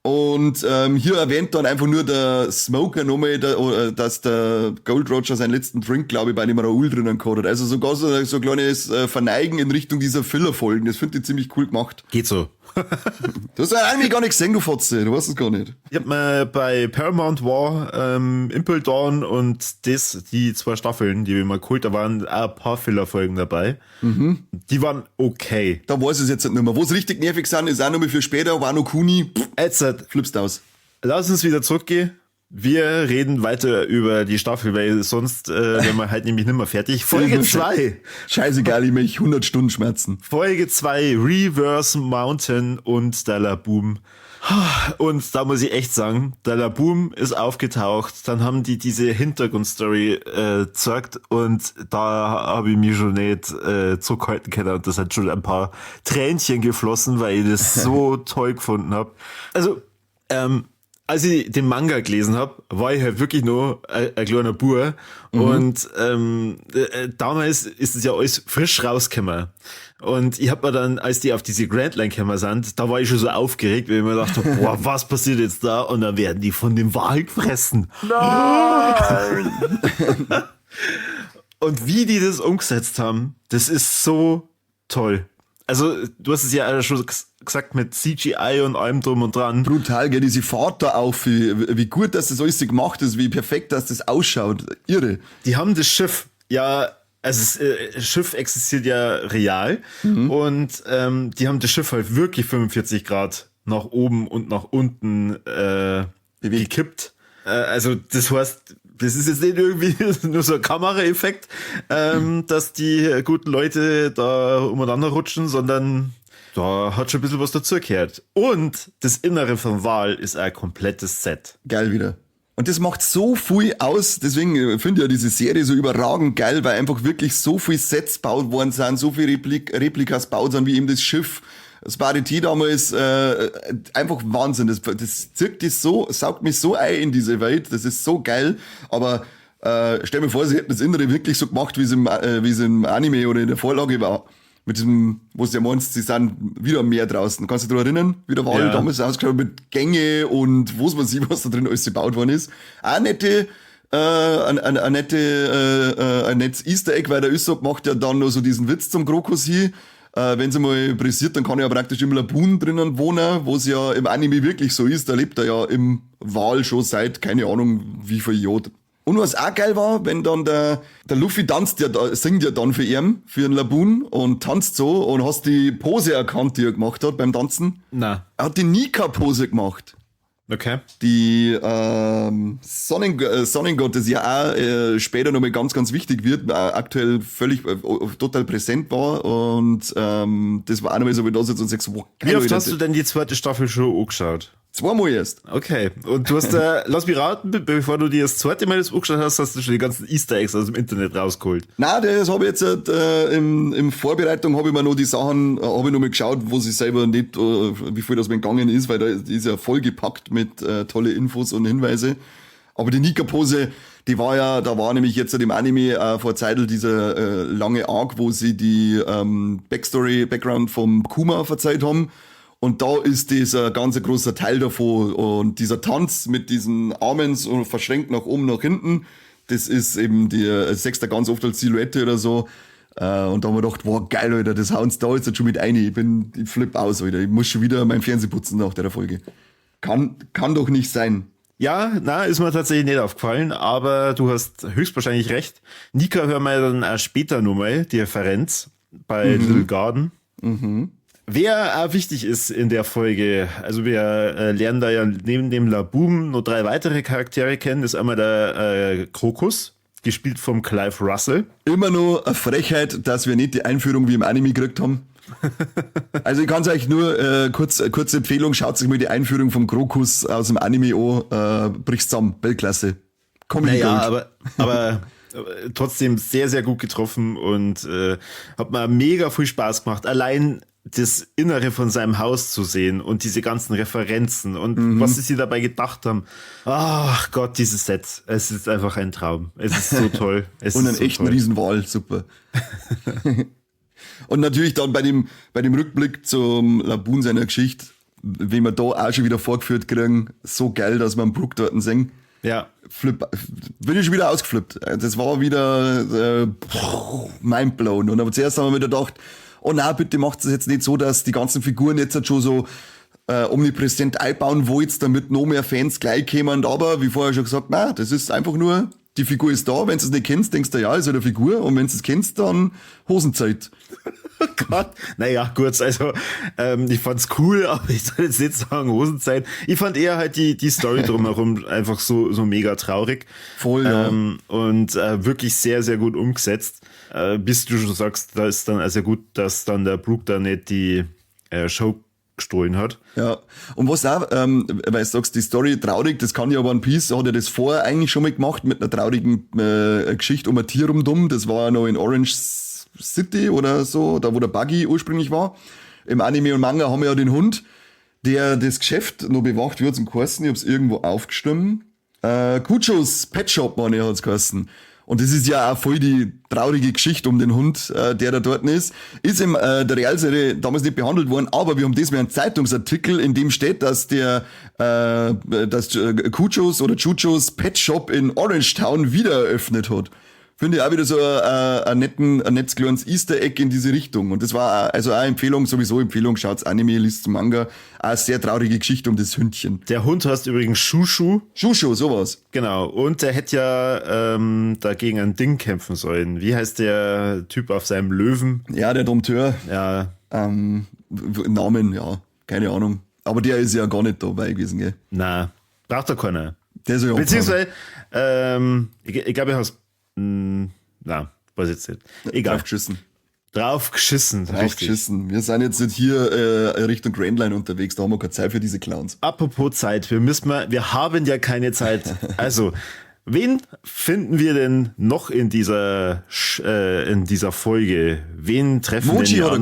Und hier erwähnt dann einfach nur der Smoker nochmal, dass der Gold Roger seinen letzten Drink, glaube ich, bei dem Raoul drinnen gehabt hat. Also sogar so ein kleines Verneigen in Richtung dieser Filler-Folgen. Das finde ich ziemlich cool gemacht. Geht so. Du hast ja eigentlich gar nicht gesehen, du Fotze. Du weißt es gar nicht. Ich hab mal bei Paramount War, Impel Dawn und die 2 Staffeln, die wir mal geholt, da waren auch ein paar Filler-Folgen dabei. Die waren okay. Da weiß ich es jetzt nicht mehr. Wo es richtig nervig sind, ist auch nochmal für später. Wano Kuni, Jetzt flippst aus. lass uns wieder zurückgehen Wir reden weiter über die Staffel, weil sonst wären wir halt nämlich nicht mehr fertig. Folge 2. Scheißegal, ich möchte 100 Stunden Schmerzen. Folge 2, Reverse Mountain und der Laboom. Und da muss ich echt sagen, der Laboom ist aufgetaucht, dann haben die diese Hintergrundstory gezeigt und da habe ich mich schon nicht zurückhalten können und das hat schon ein paar Tränchen geflossen, weil ich das so toll gefunden habe. Also, als ich den Manga gelesen habe, war ich halt wirklich nur ein kleiner Bub und damals ist es ja alles frisch rausgekommen. Und ich habe mir dann, als die auf diese Grand Line gekommen sind, da war ich schon so aufgeregt, weil ich mir dachte, boah, was passiert jetzt da? Und dann werden die von dem Wal gefressen. Nein! Und wie die das umgesetzt haben, das ist so toll. Also, du hast es ja schon gesagt mit CGI und allem drum und dran. Brutal, gell, diese Fahrt da auf, wie gut, dass das alles gemacht ist, wie perfekt, dass das ausschaut. Irre. Die haben das Schiff, ja, also das Schiff existiert ja real und die haben das Schiff halt wirklich 45 Grad nach oben und nach unten gekippt. Also das heißt, das ist jetzt nicht irgendwie nur so ein Kameraeffekt, dass die guten Leute da umeinander rutschen, sondern da hat schon ein bisschen was dazugehört. Und das Innere vom Wal ist ein komplettes Set. Geil wieder. Und das macht so viel aus, deswegen finde ich ja diese Serie so überragend geil, weil einfach wirklich so viele Sets gebaut worden sind, so viele Replikas gebaut sind, wie eben das Schiff, das Parity damals, einfach Wahnsinn. Das zirkt dich so, saugt mich so ein in diese Welt, das ist so geil, aber stell mir vor, sie hätten das Innere wirklich so gemacht, wie es im Anime oder in der Vorlage war. Mit diesem, wo sie ja meinst, sie sind wieder am Meer draußen. Kannst du dich daran erinnern? Wie der Wal damals ausgeschaut mit Gänge und wo man sieht, was da drin alles gebaut worden ist. Auch nette, ein nettes Easter Egg, weil der Usopp macht ja dann noch so diesen Witz zum Krokus hin. Wenn sie mal brisiert, dann kann er ja praktisch im Laboon drinnen wohnen, wo es ja im Anime wirklich so ist. Da lebt er ja im Wal schon seit, keine Ahnung, wie viel Jahren. Und was auch geil war, wenn dann der Luffy singt ja dann für ihn, für den Laboon und tanzt so und hast die Pose erkannt, die er gemacht hat beim Tanzen. Na. Er hat die Nika-Pose gemacht. Okay. Die Sonnengott, das ja auch später nochmal ganz, ganz wichtig wird, aktuell völlig total präsent war und das war auch nochmal so, wie das jetzt und sagst, wow, geil. Wie oft hast du denn die zweite Staffel schon angeschaut? 2-mal erst. Okay. Und du hast lass mich raten, bevor du dir das zweite Mal das angeschaut hast du schon die ganzen Easter Eggs aus dem Internet rausgeholt. Nein, das habe ich jetzt in Vorbereitung habe ich mir noch die Sachen, habe ich noch mal geschaut, wo sie selber nicht, wie viel das mir gegangen ist, weil da ist ja vollgepackt mit tolle Infos und Hinweise. Aber die Nika-Pose, da war nämlich jetzt im Anime vor Zeitl dieser lange Arc, wo sie die Background vom Kuma verzeiht haben. Und da ist dieser ganz großer Teil davon und dieser Tanz mit diesen Armen so verschränkt nach oben, nach hinten, das ist eben sechst da ganz oft als Silhouette oder so. Und da haben wir gedacht, wow, geil, Alter, das hauen sie da jetzt schon mit ein. Ich flipp aus, Alter. Ich muss schon wieder mein Fernsehen putzen nach der Folge. Kann doch nicht sein. Ja, ist mir tatsächlich nicht aufgefallen, aber du hast höchstwahrscheinlich recht. Nika hören wir dann auch später nochmal, die Referenz bei Little Garden. Wer auch wichtig ist in der Folge, also wir lernen da ja neben dem Laboom noch 3 weitere Charaktere kennen. Das ist einmal der Krokus, gespielt vom Clive Russell. Immer nur eine Frechheit, dass wir nicht die Einführung wie im Anime gekriegt haben. Also ich kann es euch nur, kurze Empfehlung, schaut sich mal die Einführung vom Krokus aus dem Anime an, bricht zusammen, Weltklasse. Naja, aber trotzdem sehr, sehr gut getroffen und hat mir mega viel Spaß gemacht. Allein das Innere von seinem Haus zu sehen und diese ganzen Referenzen und was sie dabei gedacht haben. Ach Gott, dieses Set. Es ist einfach ein Traum. Es ist so toll. Und einen echten Riesenwal, super. Und natürlich dann bei dem Rückblick zum Laboon seiner Geschichte, wie wir da auch schon wieder vorgeführt kriegen, so geil, dass wir einen Brook dort singen. Ja. Bin ich schon wieder ausgeflippt. Das war wieder mindblown. Und aber zuerst haben wir wieder gedacht, oh nein, bitte macht es jetzt nicht so, dass die ganzen Figuren jetzt halt schon so omnipräsent einbauen wollt, damit noch mehr Fans gleich kommen. Aber wie vorher schon gesagt, nein, das ist einfach nur die Figur ist da, wenn du es nicht kennst, denkst du, ja, ist halt eine Figur, und wenn du es kennst, dann Hosenzeit. Gott. Naja, gut, also ich fand's cool, aber ich soll jetzt nicht sagen Hosenzeit. Ich fand eher halt die Story drumherum einfach so mega traurig. Voll, ja. Und wirklich sehr, sehr gut umgesetzt. Bis du schon sagst, da ist dann also gut, dass dann der Brooke da nicht die Show gestohlen hat. Ja, und was auch, weil du sagst, die Story traurig, das kann ja One Piece, hat ja das vorher eigentlich schon mal gemacht mit einer traurigen Geschichte um ein Tier rumdumm. Das war ja noch in Orange City oder so, da wo der Buggy ursprünglich war. Im Anime und Manga haben wir ja den Hund, der das Geschäft noch bewacht, wie hat's denn geheißen? Ich hab's irgendwo aufgestimmt. Kuchos Pet Shop, meine ich, hat's geheißen. Und das ist ja auch voll die traurige Geschichte um den Hund, der da dort ist. Ist in der Realserie damals nicht behandelt worden, aber wir haben diesmal einen Zeitungsartikel, in dem steht, dass dass Kuchos oder Chuchos Pet Shop in Orangetown wieder eröffnet hat. Finde ich auch wieder so ein nettes kleines Easter Egg in diese Richtung. Und das war also auch Empfehlung, sowieso Empfehlung, schaut's Anime, liest Manga. Auch eine sehr traurige Geschichte um das Hündchen. Der Hund heißt übrigens Shushu. Shushu, sowas. Genau, und der hätte ja dagegen ein Ding kämpfen sollen. Wie heißt der Typ auf seinem Löwen? Ja, der Dompteur. Ja. Namen, ja, keine Ahnung. Aber der ist ja gar nicht dabei gewesen, gell? Na, braucht er keiner. Der ist ja beziehungsweise, ich glaube, er heißt na, weiß jetzt nicht. Egal. Draufgeschissen. Draufgeschissen. Wir sind jetzt nicht hier Richtung Grand Line unterwegs, da haben wir keine Zeit für diese Clowns. Apropos Zeit, wir haben ja keine Zeit. Also, wen finden wir denn noch in dieser Folge? Wen treffen Mochi denn die hat er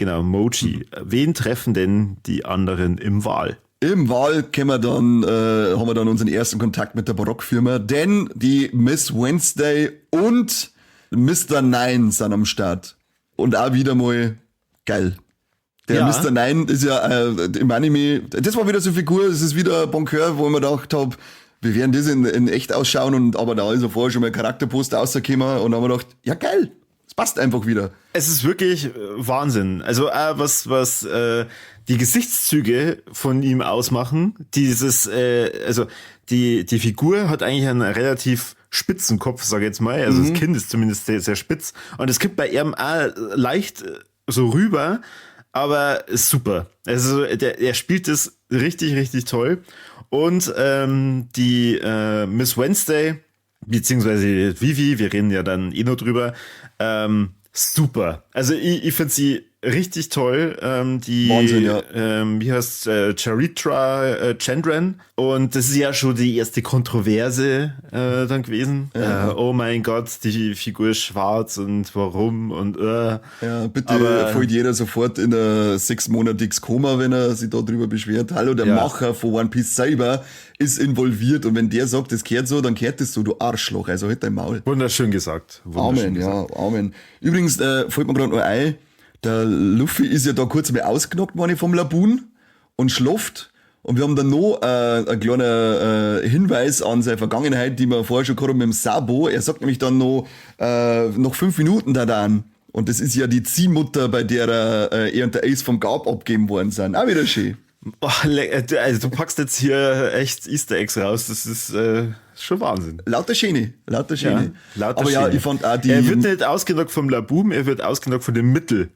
anderen? Mochi. Wen treffen denn die anderen im Wal? Im Wahl haben wir dann unseren ersten Kontakt mit der Barockfirma, denn die Miss Wednesday und Mr. Nine sind am Start. Und auch wieder mal geil. Der Mr. Nine ist ja im Anime, das war wieder so eine Figur, das ist wieder ein Bonkeur, wo ich mir gedacht habe, wie werden das in echt ausschauen, aber da ist ja vorher schon mal ein Charakterposter rausgekommen und dann haben wir gedacht, ja geil, es passt einfach wieder. Es ist wirklich Wahnsinn. Also was die Gesichtszüge von ihm ausmachen, die Figur hat eigentlich einen relativ spitzen Kopf, sage ich jetzt mal. Also das Kinn ist zumindest sehr, sehr spitz. Und es gibt bei ihm auch leicht so rüber, aber ist super. Also er spielt das richtig, richtig toll. Und die Miss Wednesday, beziehungsweise Vivi, wir reden ja dann noch drüber, super. Also ich finde sie richtig toll. Wahnsinn, ja. Wie heißt Charitra Chandran. Und das ist ja schon die erste Kontroverse dann gewesen. Ja. Oh mein Gott, die Figur ist schwarz und warum und Ja, bitte fällt jeder sofort in ein 6-monatiges Koma, wenn er sich da drüber beschwert. Hallo, der Macher von One Piece selber ist involviert und wenn der sagt, das gehört so, dann gehört das so, du Arschloch. Also halt dein Maul. Wunderschön gesagt. Amen, ja, Amen. Übrigens, fällt mir gerade noch ein, der Luffy ist ja da kurz mal ausgenockt worden vom Laboon und schlaft. Und wir haben dann noch einen kleinen Hinweis an seine Vergangenheit, die wir vorher schon gehabt haben mit dem Sabo. Er sagt nämlich dann noch 5 Minuten da dann. Und das ist ja die Ziehmutter, bei der er und der Ace vom Garb abgegeben worden sind. Auch wieder schön. Also du packst jetzt hier echt Easter Eggs raus, das ist schon Wahnsinn. Lauter Schöne. Ja, Aber Schöne. ja, ich fand auch die... Er wird nicht ausgenockt vom Laboom, er wird ausgenockt von dem Mittel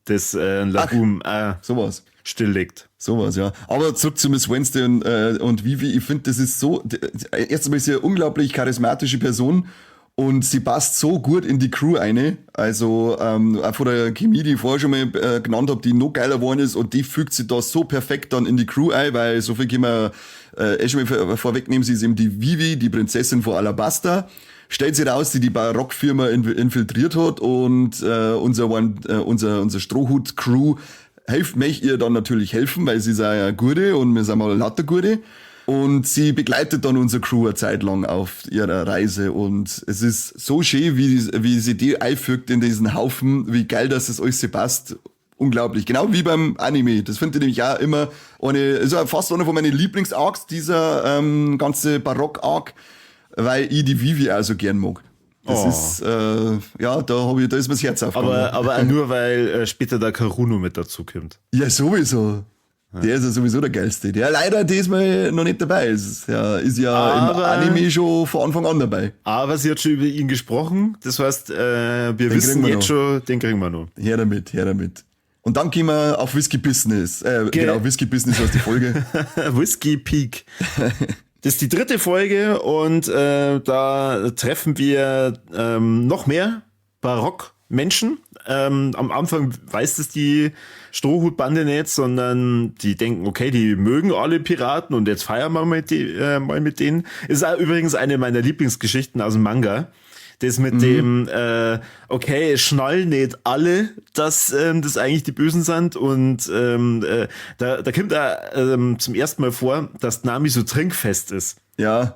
des Laboom sowas. stilllegt. Sowas, ja. Aber zurück zu Miss Wednesday und Vivi. Ich finde, das ist so... Erstens mal ist sie eine unglaublich charismatische Person und sie passt so gut in die Crew eine. Also auch von der Chemie, die ich vorher schon mal genannt habe, die noch geiler geworden ist und die fügt sich da so perfekt dann in die Crew ein, weil so viel können wir schon mal vorwegnehmen, sie ist eben die Vivi, die Prinzessin von Alabasta. Stellt sich raus, die Barockfirma infiltriert hat und unser Strohhut-Crew möchte ihr dann natürlich helfen, weil sie ist auch eine Gute und wir sind mal lauter Gute. Und sie begleitet dann unsere Crew eine Zeit lang auf ihrer Reise und es ist so schön, wie sie die einfügt in diesen Haufen, wie geil, dass das alles so passt. Unglaublich. Genau wie beim Anime. Das finde ich nämlich auch immer fast einer von meinen Lieblings-Arcs, dieser ganze Barock-Arc, weil ich die Vivi auch so gern mag. Das ist, da ist mir das Herz aufgegangen. Aber auch nur, weil später der Karuno mit dazu kommt. Ja, sowieso. Der ist ja sowieso der geilste. Der leider diesmal noch nicht dabei ist. Er ist ja Aber- im Anime schon von Anfang an dabei. Aber sie hat schon über ihn gesprochen. Das heißt, wir wissen kriegen wir jetzt noch. schon, den kriegen wir noch. Her damit, her damit. Und dann gehen wir auf Whisky Business. Genau, Whisky Business heißt die Folge. Whiskey Peak. Das ist die 3. Folge und da treffen wir noch mehr Barockmenschen. Am Anfang weiß das die Strohhutbande nicht, sondern die denken, okay, die mögen alle Piraten und jetzt feiern wir mal mit denen. Ist auch übrigens eine meiner Lieblingsgeschichten aus dem Manga. Das mit dem, okay, es schnallen nicht alle, dass das eigentlich die Bösen sind. Und da kommt da zum ersten Mal vor, dass Nami so trinkfest ist. Ja,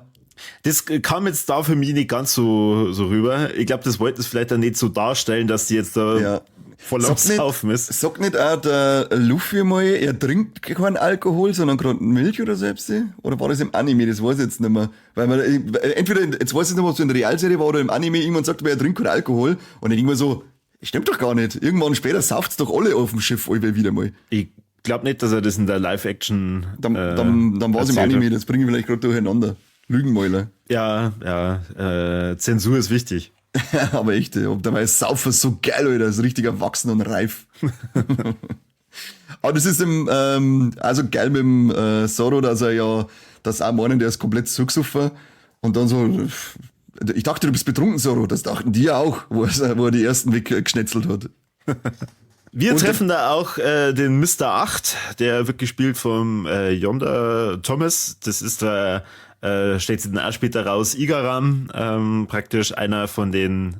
Das kam jetzt da für mich nicht ganz so rüber. Ich glaube, das wollten es vielleicht dann nicht so darstellen, dass die jetzt da ja. voll am Saufen ist. Sagt nicht auch der Luffy mal, er trinkt keinen Alkohol, sondern gerade Milch oder selbst? Oder war das im Anime? Das weiß ich jetzt nicht mehr. Weil man, entweder, jetzt weiß ich nicht, ob es in der Realserie war oder im Anime, irgendwann sagt man, er trinkt keinen Alkohol. Und dann irgendwann so, stimmt doch gar nicht. Irgendwann später sauft's doch alle auf dem Schiff alle wieder mal. Ich glaube nicht, dass er das in der Live-Action Dann war es im erzählt Anime, hat. das bringe ich vielleicht gerade durcheinander. Lügenmäuler. Ja, Zensur ist wichtig. Aber echt, ob dabei ist Saufer so geil, Alter, ist richtig erwachsen und reif. Aber das ist also geil mit dem Zoro, dass er ja, das auch meinen, der ist komplett zugesoffen und dann so, ich dachte, du bist betrunken, Zoro, das dachten die ja auch, wo er die ersten weggeschnetzelt hat. Wir Und treffen da auch den Mr. 8, der wird gespielt vom Yonda Thomas. Das ist der, stellt sich dann auch später raus, Igaram, praktisch einer von den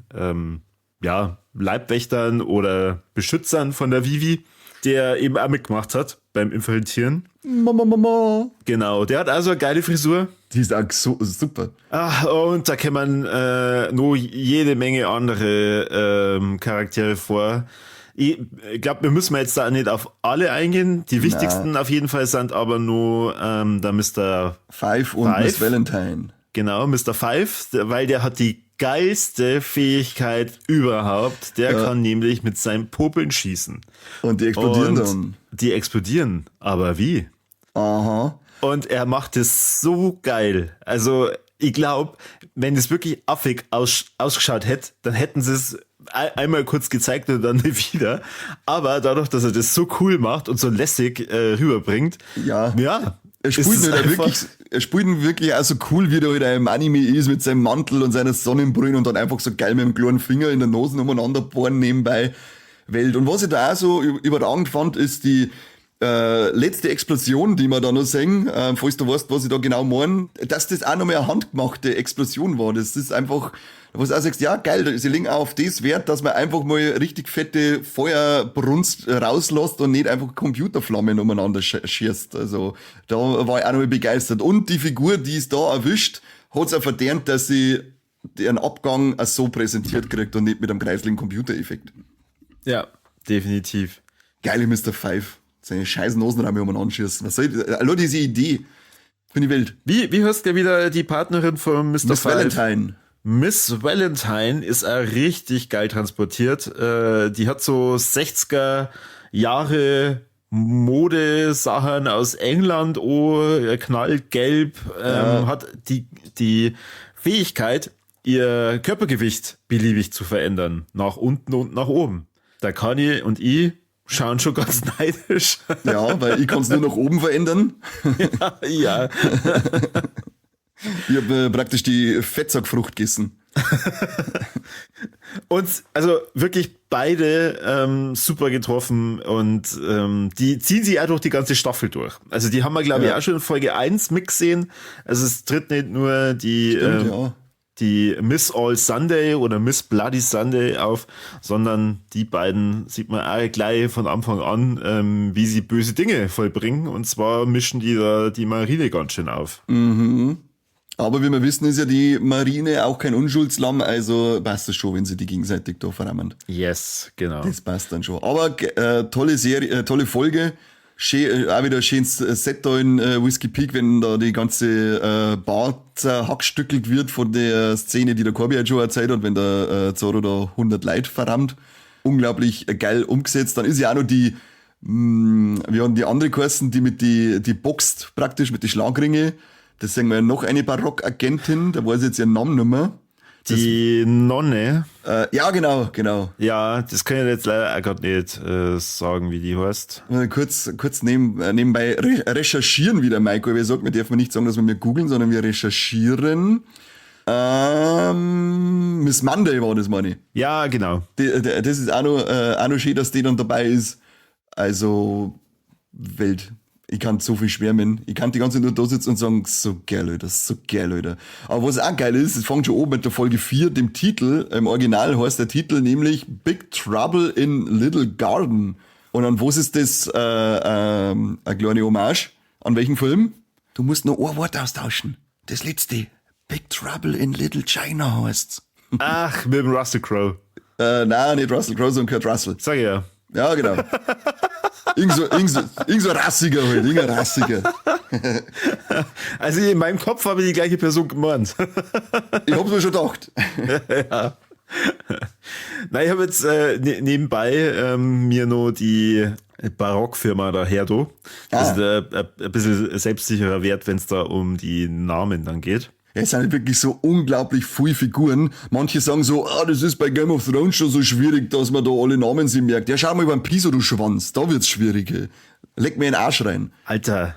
Leibwächtern oder Beschützern von der Vivi, der eben auch mitgemacht hat beim Infiltrieren. Mama. Genau, der hat also eine geile Frisur. Die ist auch so super. Und da kann man nur jede Menge andere Charaktere vor. Ich glaube, wir müssen jetzt da nicht auf alle eingehen. Die wichtigsten auf jeden Fall sind aber nur der Mr. Five und Miss Valentine. Genau, Mr. Five, weil der hat die geilste Fähigkeit überhaupt. Der kann nämlich mit seinen Popeln schießen. Und die explodieren Und dann. die explodieren. Aber wie? Aha. Und er macht es so geil. Also, ich glaube, wenn es wirklich affig ausgeschaut hätte, dann hätten sie es einmal kurz gezeigt und dann nicht wieder. Aber dadurch, dass er das so cool macht und so lässig rüberbringt, Ja. Er ist spielt, es ihn halt einfach- wirklich, er spielt ihn wirklich auch so cool, wie der halt auch im Anime ist, mit seinem Mantel und seiner Sonnenbrille und dann einfach so geil mit dem kleinen Finger in der Nase umeinander bohren nebenbei Welt. Und was ich da auch so überragend fand, ist die letzte Explosion, die wir da noch sehen, falls du weißt, was ich da genau meine, dass das auch nochmal eine handgemachte Explosion war. Das ist einfach, was du auch sagst, ja geil, sie legen auch auf das Wert, dass man einfach mal richtig fette Feuerbrunst rauslässt und nicht einfach Computerflammen umeinander schießt. Also da war ich auch nochmal begeistert. Und die Figur, die es da erwischt, hat es auch verdient, dass sie ihren Abgang auch so präsentiert kriegt und nicht mit einem kreislichen Computereffekt. Ja, definitiv. Geile Mr. Five. Seine scheiß Nasenrahmen umeinander schießen. Was soll ich, hallo, diese Idee. Finde ich wild. Wie hörst du wieder die Partnerin von Mr. Miss Five? Valentine. Miss Valentine ist auch richtig geil transportiert. Die hat so 60er Jahre Modesachen aus England, knallgelb, hat die Fähigkeit, ihr Körpergewicht beliebig zu verändern. Nach unten und nach oben. Da Kanye und ich schauen schon ganz neidisch. Ja, weil ich kann es nur nach oben verändern. Ja. Ich habe praktisch die Fettsackfrucht gegessen. Und also wirklich beide super getroffen und die ziehen sich auch durch die ganze Staffel durch. Also die haben wir, glaube ich, auch schon in Folge 1 mitgesehen. Also es tritt nicht nur die, Stimmt, ja. die Miss All Sunday oder Miss Bloody Sunday auf, sondern die beiden sieht man auch gleich von Anfang an, wie sie böse Dinge vollbringen. Und zwar mischen die da die Marine ganz schön auf. Aber wie wir wissen, ist ja die Marine auch kein Unschuldslamm, also passt das schon, wenn sie die gegenseitig da verrammen. Yes, genau. Das passt dann schon. Aber tolle Serie, tolle Folge. Schön, auch wieder ein schönes Set da in Whiskey Peak, wenn da die ganze Bar zerhackstückelt wird von der Szene, die der Corby halt schon erzählt hat, wenn der Zoro da 100 Leute verrammt. Unglaublich geil umgesetzt. Dann ist ja auch noch die Wir haben die andere geheißen, die die boxt praktisch mit den Schlagringe. Das sagen wir noch eine Barockagentin, da weiß ich jetzt ihren Namen nicht mehr. Die Nonne. Ja, genau. Ja, das kann ich jetzt leider auch gerade nicht sagen, wie die heißt. Kurz nebenbei recherchieren wieder, Maiko. Wir sagen, wir dürfen nicht sagen, dass wir googeln, sondern wir recherchieren. Miss Monday war das, meine ich. Ja, genau. Das ist auch noch schön, dass die dann dabei ist. Also, Welt. Ich kann so viel schwärmen. Ich kann die ganze Zeit nur da sitzen und sagen, so geil, Leute, so geil, Leute. Aber was auch geil ist, es fängt schon oben mit der Folge 4, dem Titel. Im Original heißt der Titel nämlich Big Trouble in Little Garden. Und an was ist das eine kleine Hommage? An welchen Film? Du musst nur ein Wort austauschen. Das letzte. Big Trouble in Little China heißt's. Ach, mit dem Russell Crowe. Nein, nicht Russell Crowe, sondern Kurt Russell. Sag ich ja. Ja, genau. Irgend so Rassiger halt, irgendein Rassiger. Also in meinem Kopf habe ich die gleiche Person gemeint. Ich hab's mir schon gedacht. Ja. Nein, ich habe jetzt nebenbei mir noch die Barockfirma daher do. Das ist ein bisschen selbstsicherer Wert, wenn es da um die Namen dann geht. Ja, es sind halt wirklich so unglaublich viele Figuren. Manche sagen so, das ist bei Game of Thrones schon so schwierig, dass man da alle Namen sich merkt. Ja, schau mal beim Piso, du Schwanz, da wird's schwierig. Leck mir in den Arsch rein. Alter.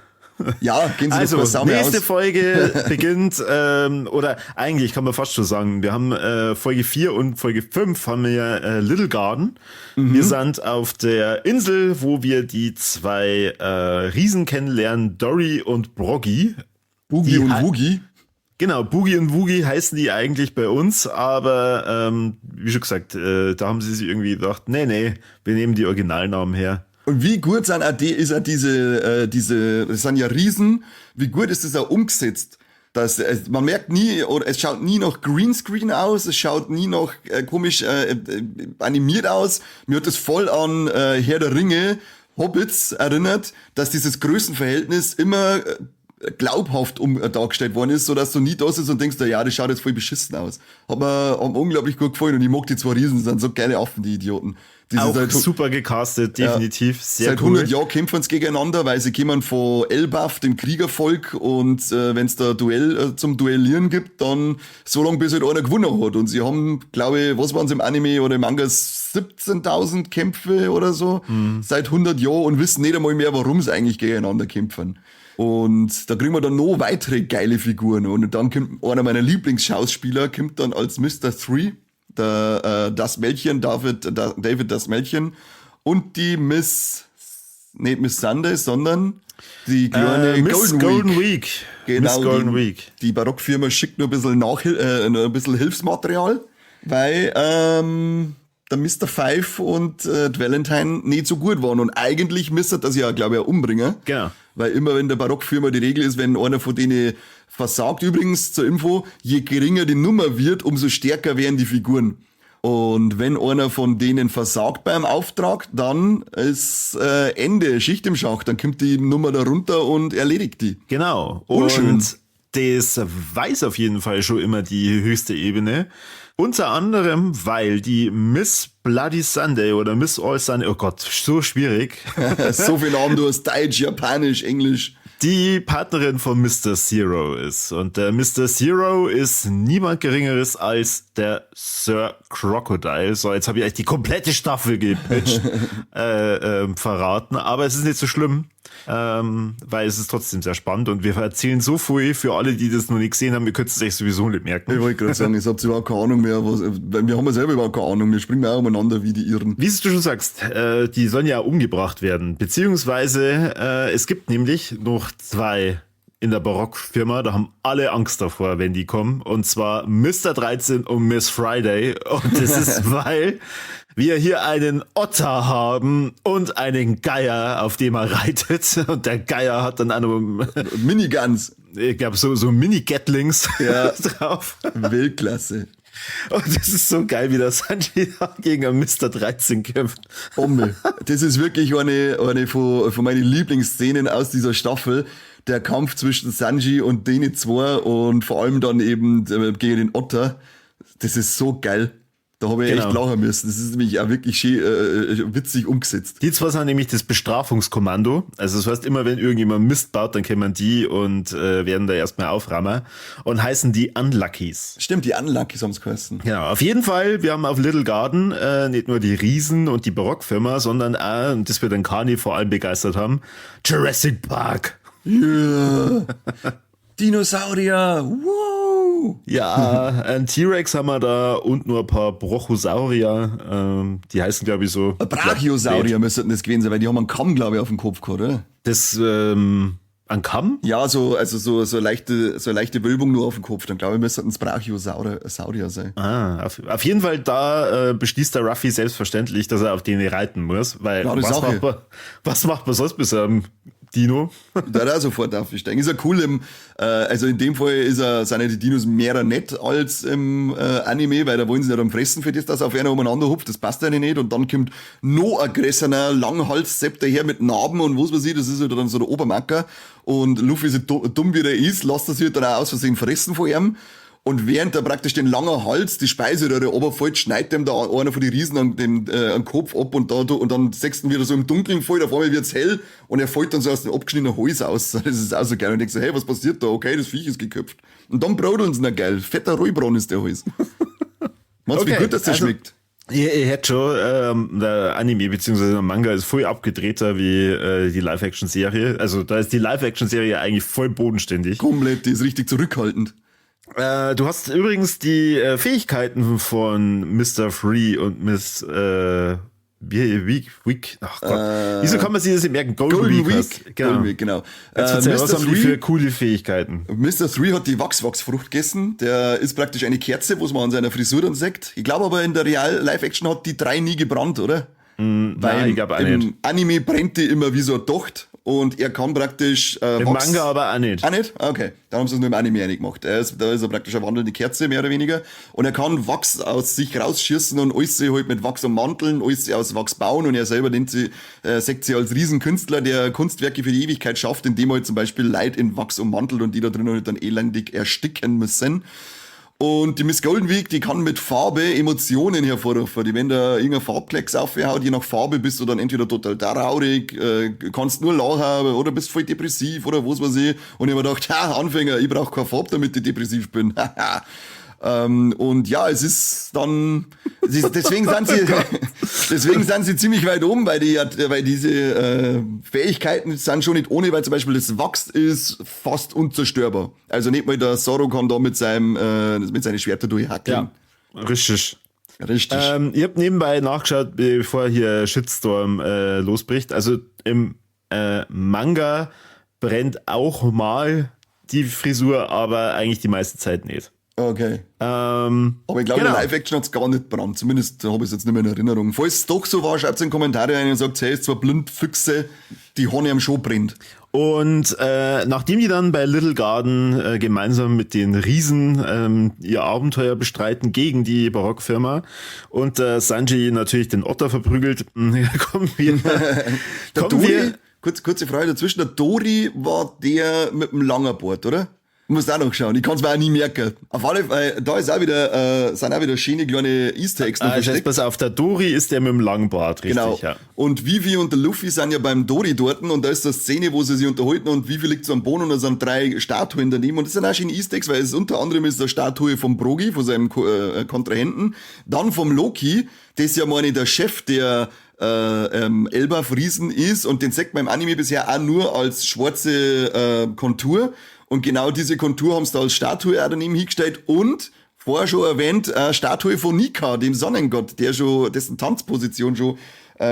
Ja, gehen Sie also, doch mal nächste aus. Folge beginnt, oder eigentlich kann man fast schon sagen, wir haben Folge 4 und Folge 5 haben wir ja Little Garden. Wir sind auf der Insel, wo wir die zwei Riesen kennenlernen, Dory und Broggy. Boogie und Woogie. Genau, Boogie und Woogie heißen die eigentlich bei uns, aber wie schon gesagt, da haben sie sich irgendwie gedacht, nee, wir nehmen die Originalnamen her. Und wie gut sind ist auch diese, das sind ja Riesen, wie gut ist das auch umgesetzt? Man merkt nie, oder es schaut nie noch Greenscreen aus, es schaut nie noch komisch animiert aus. Mir hat das voll an Herr der Ringe, Hobbits erinnert, dass dieses Größenverhältnis immer glaubhaft dargestellt worden ist, sodass du nie da sitzt und denkst, ja, das schaut jetzt voll beschissen aus. Hat mir unglaublich gut gefallen und ich mag die zwei Riesen, das sind so geile Affen, die Idioten. Die Auch halt super gecastet, definitiv, sehr seit cool. 100 Jahren kämpfen sie gegeneinander, weil sie kommen von Elbaf, dem Kriegervolk, und wenn es da Duell zum Duellieren gibt, dann so lange, bis halt einer gewonnen hat. Und sie haben, glaube ich, was waren sie im Anime oder im Manga, 17.000 Kämpfe oder so, seit 100 Jahren und wissen nicht einmal mehr, warum sie eigentlich gegeneinander kämpfen. Und da kriegen wir dann noch weitere geile Figuren. Und dann kommt einer meiner Lieblingsschauspieler, kommt dann als Mr. 3, das Mädchen, David das Mädchen, und die nicht Miss Sunday, sondern die kleine Miss Golden Week. Genau, Miss Golden Week. Die Barockfirma schickt nur ein bisschen Hilfsmaterial, weil der Mr. Five und die Valentine nicht so gut waren. Und eigentlich müsste das ja, glaube ich, auch umbringen. Genau. Weil immer, wenn der Barockfirma die Regel ist, wenn einer von denen versagt, übrigens zur Info, je geringer die Nummer wird, umso stärker werden die Figuren. Und wenn einer von denen versagt beim Auftrag, dann ist Ende, Schicht im Schacht. Dann kommt die Nummer da runter und erledigt die. Genau. Unschön. Und das weiß auf jeden Fall schon immer die höchste Ebene. Unter anderem, weil die Miss Bloody Sunday oder Miss All Sunday, oh Gott, so schwierig, So viel Namen, du hast Deutsch, Japanisch, Englisch. die Partnerin von Mr. Zero ist. Und der Mr. Zero ist niemand Geringeres als der Sir Crocodile. So, jetzt habe ich eigentlich die komplette Staffel gepitcht, verraten. Aber es ist nicht so schlimm, weil es ist trotzdem sehr spannend. Und wir erzählen so viel für alle, die das noch nicht gesehen haben. Ihr könnt es euch sowieso nicht merken. Ich wollte gerade sagen, ich habe überhaupt keine Ahnung mehr. Wir haben ja selber überhaupt keine Ahnung. Wir springen auch umeinander wie die Irren. Wie du schon sagst, die sollen ja umgebracht werden. Beziehungsweise es gibt nämlich noch zwei in der Barockfirma, da haben alle Angst davor, wenn die kommen. Und zwar Mr. 13 und Miss Friday. Und das ist, weil wir hier einen Otter haben und einen Geier, auf dem er reitet. Und der Geier hat dann eine, Miniguns. ich glaube, so Mini-Gatlings drauf. Weltklasse. Und das ist so geil, wie der Sanji gegen einen Mr. 13 kämpft. Omme. Das ist wirklich eine von meinen Lieblingsszenen aus dieser Staffel. Der Kampf zwischen Sanji und denen zwei und vor allem dann eben gegen den Otter. Das ist so geil. Da habe ich Genau. echt lachen müssen. Das ist nämlich auch wirklich schön, witzig umgesetzt. Die zwei sind nämlich das Bestrafungskommando. Also das heißt, immer wenn irgendjemand Mist baut, dann kommen die und werden da erstmal auframmen und heißen die Unluckies. Stimmt, die Unluckies haben es geheißen. Genau, auf jeden Fall, wir haben auf Little Garden nicht nur die Riesen und die Barockfirma, sondern auch, und das wird den Kani vor allem begeistert haben, Jurassic Park. Ja. Dinosaurier. Wow. Ja, ein T-Rex haben wir da und nur ein paar Brachiosaurier. Die heißen, glaube ich, so. Brachiosaurier müssten das gewesen sein, weil die haben einen Kamm, glaube ich, auf dem Kopf gehabt, oder? Das, ein Kamm? Ja, so leichte Wölbung nur auf dem Kopf. Dann glaube ich, müssten es Brachiosaurier sein. Auf jeden Fall, da beschließt der Ruffy selbstverständlich, dass er auf den reiten muss, weil Klare Sache. was macht man sonst bis Dino? Da hat er sofort aufgestiegen. Ist ja cool, also in dem Fall sind ja die Dinos mehr nett als im Anime, weil da wollen sie ja dann fressen für das, dass auf einer umeinander hupft, das passt ja nicht. Und dann kommt noch aggressioner Langhalssepp daher mit Narben und was weiß ich, das ist halt dann so der Obermacker. Und Luffy, so dumm wie der ist, lässt er sich dann auch aus Versehen fressen von ihm. Und während er praktisch den langen Hals, die Speiseröhre runterfällt, schneidet ihm da einer von den Riesen den Kopf ab und dann sechst ihn wieder so im Dunkeln voll, auf einmal wird's hell und er fällt dann so aus dem abgeschnittenen Hals aus. Das ist auch so geil. Und denkst so, hey, was passiert da? Okay, das Viech ist geköpft. Und dann brodeln sie noch geil. Fetter Rollbraun ist der Hals. Meinst du, wie gut das schmeckt? Ich hätte schon, der Anime bzw. der Manga ist voll abgedrehter wie die Live-Action-Serie. Also da ist die Live-Action-Serie eigentlich voll bodenständig. Komplett, die ist richtig zurückhaltend. Du hast übrigens die Fähigkeiten von Mr. Free und Miss Week. Ach Gott. Wieso kann man sich das nicht merken? Golden Week. Week. Golden Week, genau. Jetzt erzähl, was haben die für coole Fähigkeiten? Mr. 3 hat die Wachsfrucht gegessen. Der ist praktisch eine Kerze, was man an seiner Frisur dann sagt. Ich glaube aber in der Real-Live-Action hat die 3 nie gebrannt, oder? Nein, ich glaube auch im nicht. Anime brennt die immer wie so eine Docht und er kann praktisch Im Manga aber auch nicht. Auch nicht? Okay, dann haben sie es nur im Anime nicht gemacht. Da ist er praktisch eine wandelnde Kerze, mehr oder weniger. Und er kann Wachs aus sich rausschießen und alles halt mit Wachs ummanteln, alles aus Wachs bauen und er selber sagt sie als Riesenkünstler, der Kunstwerke für die Ewigkeit schafft, indem er halt zum Beispiel Leute in Wachs ummantelt und die da drinnen halt dann elendig ersticken müssen. Und die Miss Golden Week, die kann mit Farbe Emotionen hervorrufen. Die, wenn da irgendein Farbklecks aufhaut, je nach Farbe bist du dann entweder total traurig, kannst nur lachen oder bist voll depressiv oder was weiß ich. Und ich hab mir gedacht, Anfänger, ich brauche keine Farbe, damit ich depressiv bin. Und ja, es ist dann, deswegen sind sie ziemlich weit oben, weil diese Fähigkeiten sind schon nicht ohne, weil zum Beispiel das Wachs ist fast unzerstörbar. Also nicht mal der Zoro kann da mit seinen Schwertern durchhackeln. Ja, richtig. Richtig. Ich habe nebenbei nachgeschaut, bevor hier Shitstorm losbricht. Also im Manga brennt auch mal die Frisur, aber eigentlich die meiste Zeit nicht. Okay. Aber ich glaube, genau. in der Live-Action hat's gar nicht gebrannt. Zumindest habe ich es jetzt nicht mehr in Erinnerung. Falls es doch so war, schreibt es in die Kommentare rein und sagt, hey, ist zwar Blindfüchse, die Honey am Show brennt. Und nachdem die dann bei Little Garden gemeinsam mit den Riesen ihr Abenteuer bestreiten gegen die Barockfirma und Sanji natürlich den Otter verprügelt, kommen wir. Kurze Frage dazwischen. Der Dori war der mit dem Langerbart, oder? Du musst auch noch schauen. Ich kann es mir auch nie merken. Auf alle Fälle, da ist auch wieder, sind auch wieder schöne kleine Easter Eggs noch versteckt. Pass auf, der Dori ist der mit dem langen Bart, richtig, genau. Ja. Und Vivi und der Luffy sind ja beim Dori dort und da ist eine Szene, wo sie sich unterhalten und Vivi liegt so am Boden und da sind 3 Statuen daneben und das sind auch schöne Easter Eggs, weil es unter anderem ist eine Statue vom Brogi, von seinem Kontrahenten, dann vom Loki, das ist ja meine der Chef der Elbaf-Riesen ist und den sagt man im Anime bisher auch nur als schwarze Kontur. Und genau diese Kontur haben sie da als Statue auch daneben hingestellt und vorher schon erwähnt, Statue von Nika, dem Sonnengott, dessen Tanzposition schon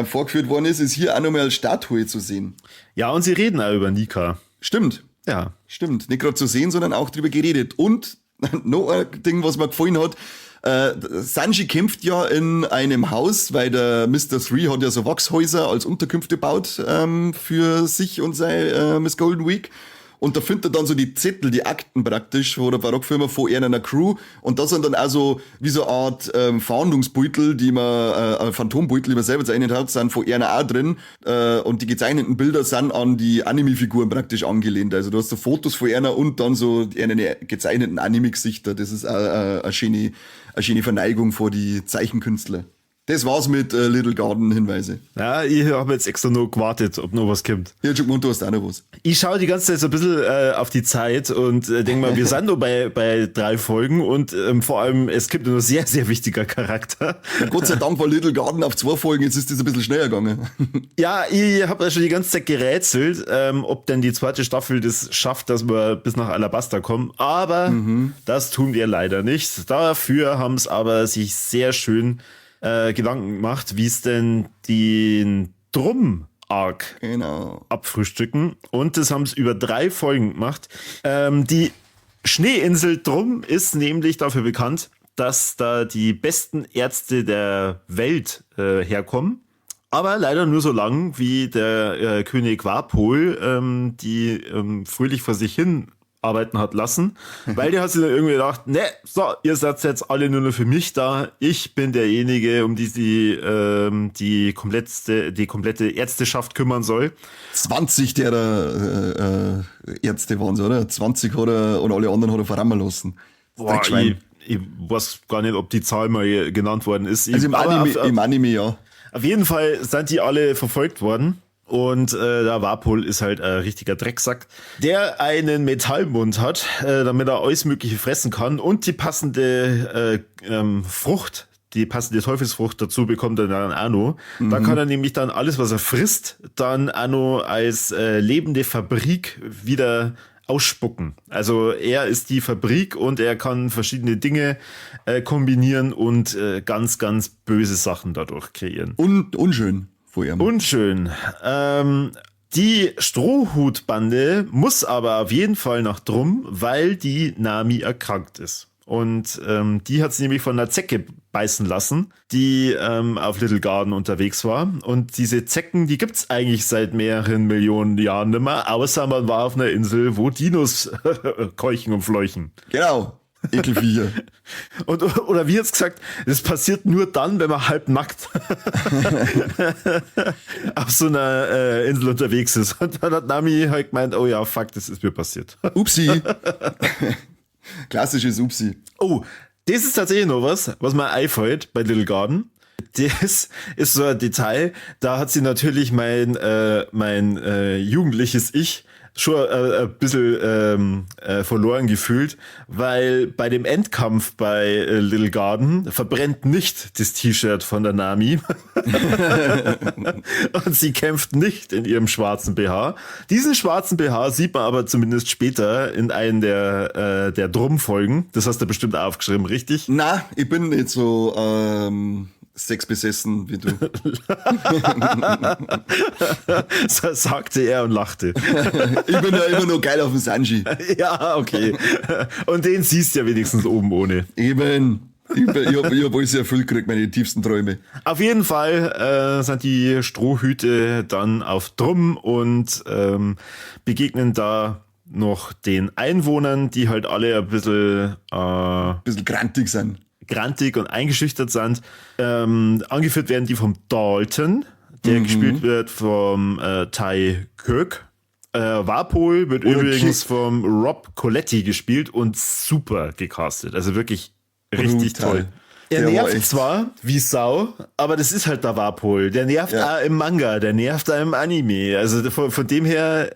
vorgeführt worden ist hier auch nochmal als Statue zu sehen. Ja, und sie reden auch über Nika. Stimmt. Ja. Stimmt. Nicht gerade zu sehen, sondern auch drüber geredet. Und noch ein Ding, was mir gefallen hat, Sanji kämpft ja in einem Haus, weil der Mr. 3 hat ja so Wachshäuser als Unterkünfte gebaut für sich und seine Miss Golden Week. und da findet er dann so die Zettel, die Akten praktisch, von der Barockfirma von einer Crew, und da sind dann also wie so eine Art Fahndungsbeutel, Phantombeutel, die man selber zeichnet hat, sind von einer auch drin, und die gezeichneten Bilder sind an die Anime-Figuren praktisch angelehnt. Also du hast so Fotos von einer und dann so eine gezeichneten Anime-Gesichter. Das ist eine schöne Verneigung vor die Zeichenkünstler. Das war's mit Little Garden Hinweise. Ja, ich habe jetzt extra nur gewartet, ob noch was kommt. Ja, schon gemeint, du hast auch noch was. Ich schaue die ganze Zeit so ein bisschen auf die Zeit und denke mal, wir sind nur bei 3 Folgen und vor allem, es gibt nur sehr, sehr wichtiger Charakter. Ja, Gott sei Dank war Little Garden auf 2 Folgen, jetzt ist das ein bisschen schneller gegangen. Ja, ich habe ja schon die ganze Zeit gerätselt, ob denn die 2. Staffel das schafft, dass wir bis nach Alabasta kommen. Aber das tun wir leider nicht. Dafür haben es aber sich sehr schön Gedanken gemacht, wie es denn den Drum-Arc abfrühstücken. Und das haben es über 3 Folgen gemacht. Die Schneeinsel Drum ist nämlich dafür bekannt, dass da die besten Ärzte der Welt herkommen. Aber leider nur so lang, wie der König Wapol die fröhlich vor sich hin arbeiten hat lassen, weil der hat sich dann irgendwie gedacht, ne, so, ihr seid jetzt alle nur noch für mich da, ich bin derjenige, um die komplette Ärzteschaft kümmern soll. 20 der Ärzte waren es, oder? 20 hat er, und alle anderen hat er verrammen lassen. Boah, ich weiß gar nicht, ob die Zahl mal genannt worden ist. Also im Anime, ja. Auf jeden Fall sind die alle verfolgt worden. Und der Wapol ist halt ein richtiger Drecksack, der einen Metallmund hat, damit er alles Mögliche fressen kann und die passende Frucht, die passende Teufelsfrucht dazu bekommt er dann auch noch. Da kann er nämlich dann alles, was er frisst, dann auch noch als lebende Fabrik wieder ausspucken. Also er ist die Fabrik und er kann verschiedene Dinge kombinieren und ganz, ganz böse Sachen dadurch kreieren. Und unschön. Unschön. Die Strohhutbande muss aber auf jeden Fall nach Drum, weil die Nami erkrankt ist. Und die hat sie nämlich von einer Zecke beißen lassen, die auf Little Garden unterwegs war. Und diese Zecken, die gibt's eigentlich seit mehreren Millionen Jahren nicht mehr, außer man war auf einer Insel, wo Dinos keuchen und fleuchen. Genau. Ekelviecher. Oder wie jetzt gesagt, das passiert nur dann, wenn man halb nackt auf so einer Insel unterwegs ist. Und dann hat Nami halt gemeint, oh ja, fuck, das ist mir passiert. Upsi. Klassisches Upsi. Oh, das ist tatsächlich noch was mir einfällt bei Little Garden. Das ist so ein Detail, da hat sie natürlich mein jugendliches Ich schon ein bisschen verloren gefühlt, weil bei dem Endkampf bei Little Garden verbrennt nicht das T-Shirt von der Nami und sie kämpft nicht in ihrem schwarzen BH. Diesen schwarzen BH sieht man aber zumindest später in einem der Drum-Folgen. Das hast du bestimmt auch aufgeschrieben, richtig? Na, ich bin nicht so sexbesessen wie du. So sagte er und lachte. Ich bin ja immer nur geil auf dem Sanji. Ja, okay. Und den siehst du ja wenigstens oben ohne. Eben. Ich hab alles erfüllt gekriegt, meine tiefsten Träume. Auf jeden Fall sind die Strohhüte dann auf Drum und begegnen da noch den Einwohnern, die halt alle ein bisschen grantig sind. Grantig und eingeschüchtert sind. Angeführt werden die vom Dalton, der gespielt wird vom Ty Kirk. Wapol wird übrigens vom Rob Coletti gespielt und super gecastet. Also wirklich richtig toll. Er nervt zwar wie Sau, aber das ist halt der Wapol. Der nervt auch im Manga, der nervt auch im Anime. Also von dem her,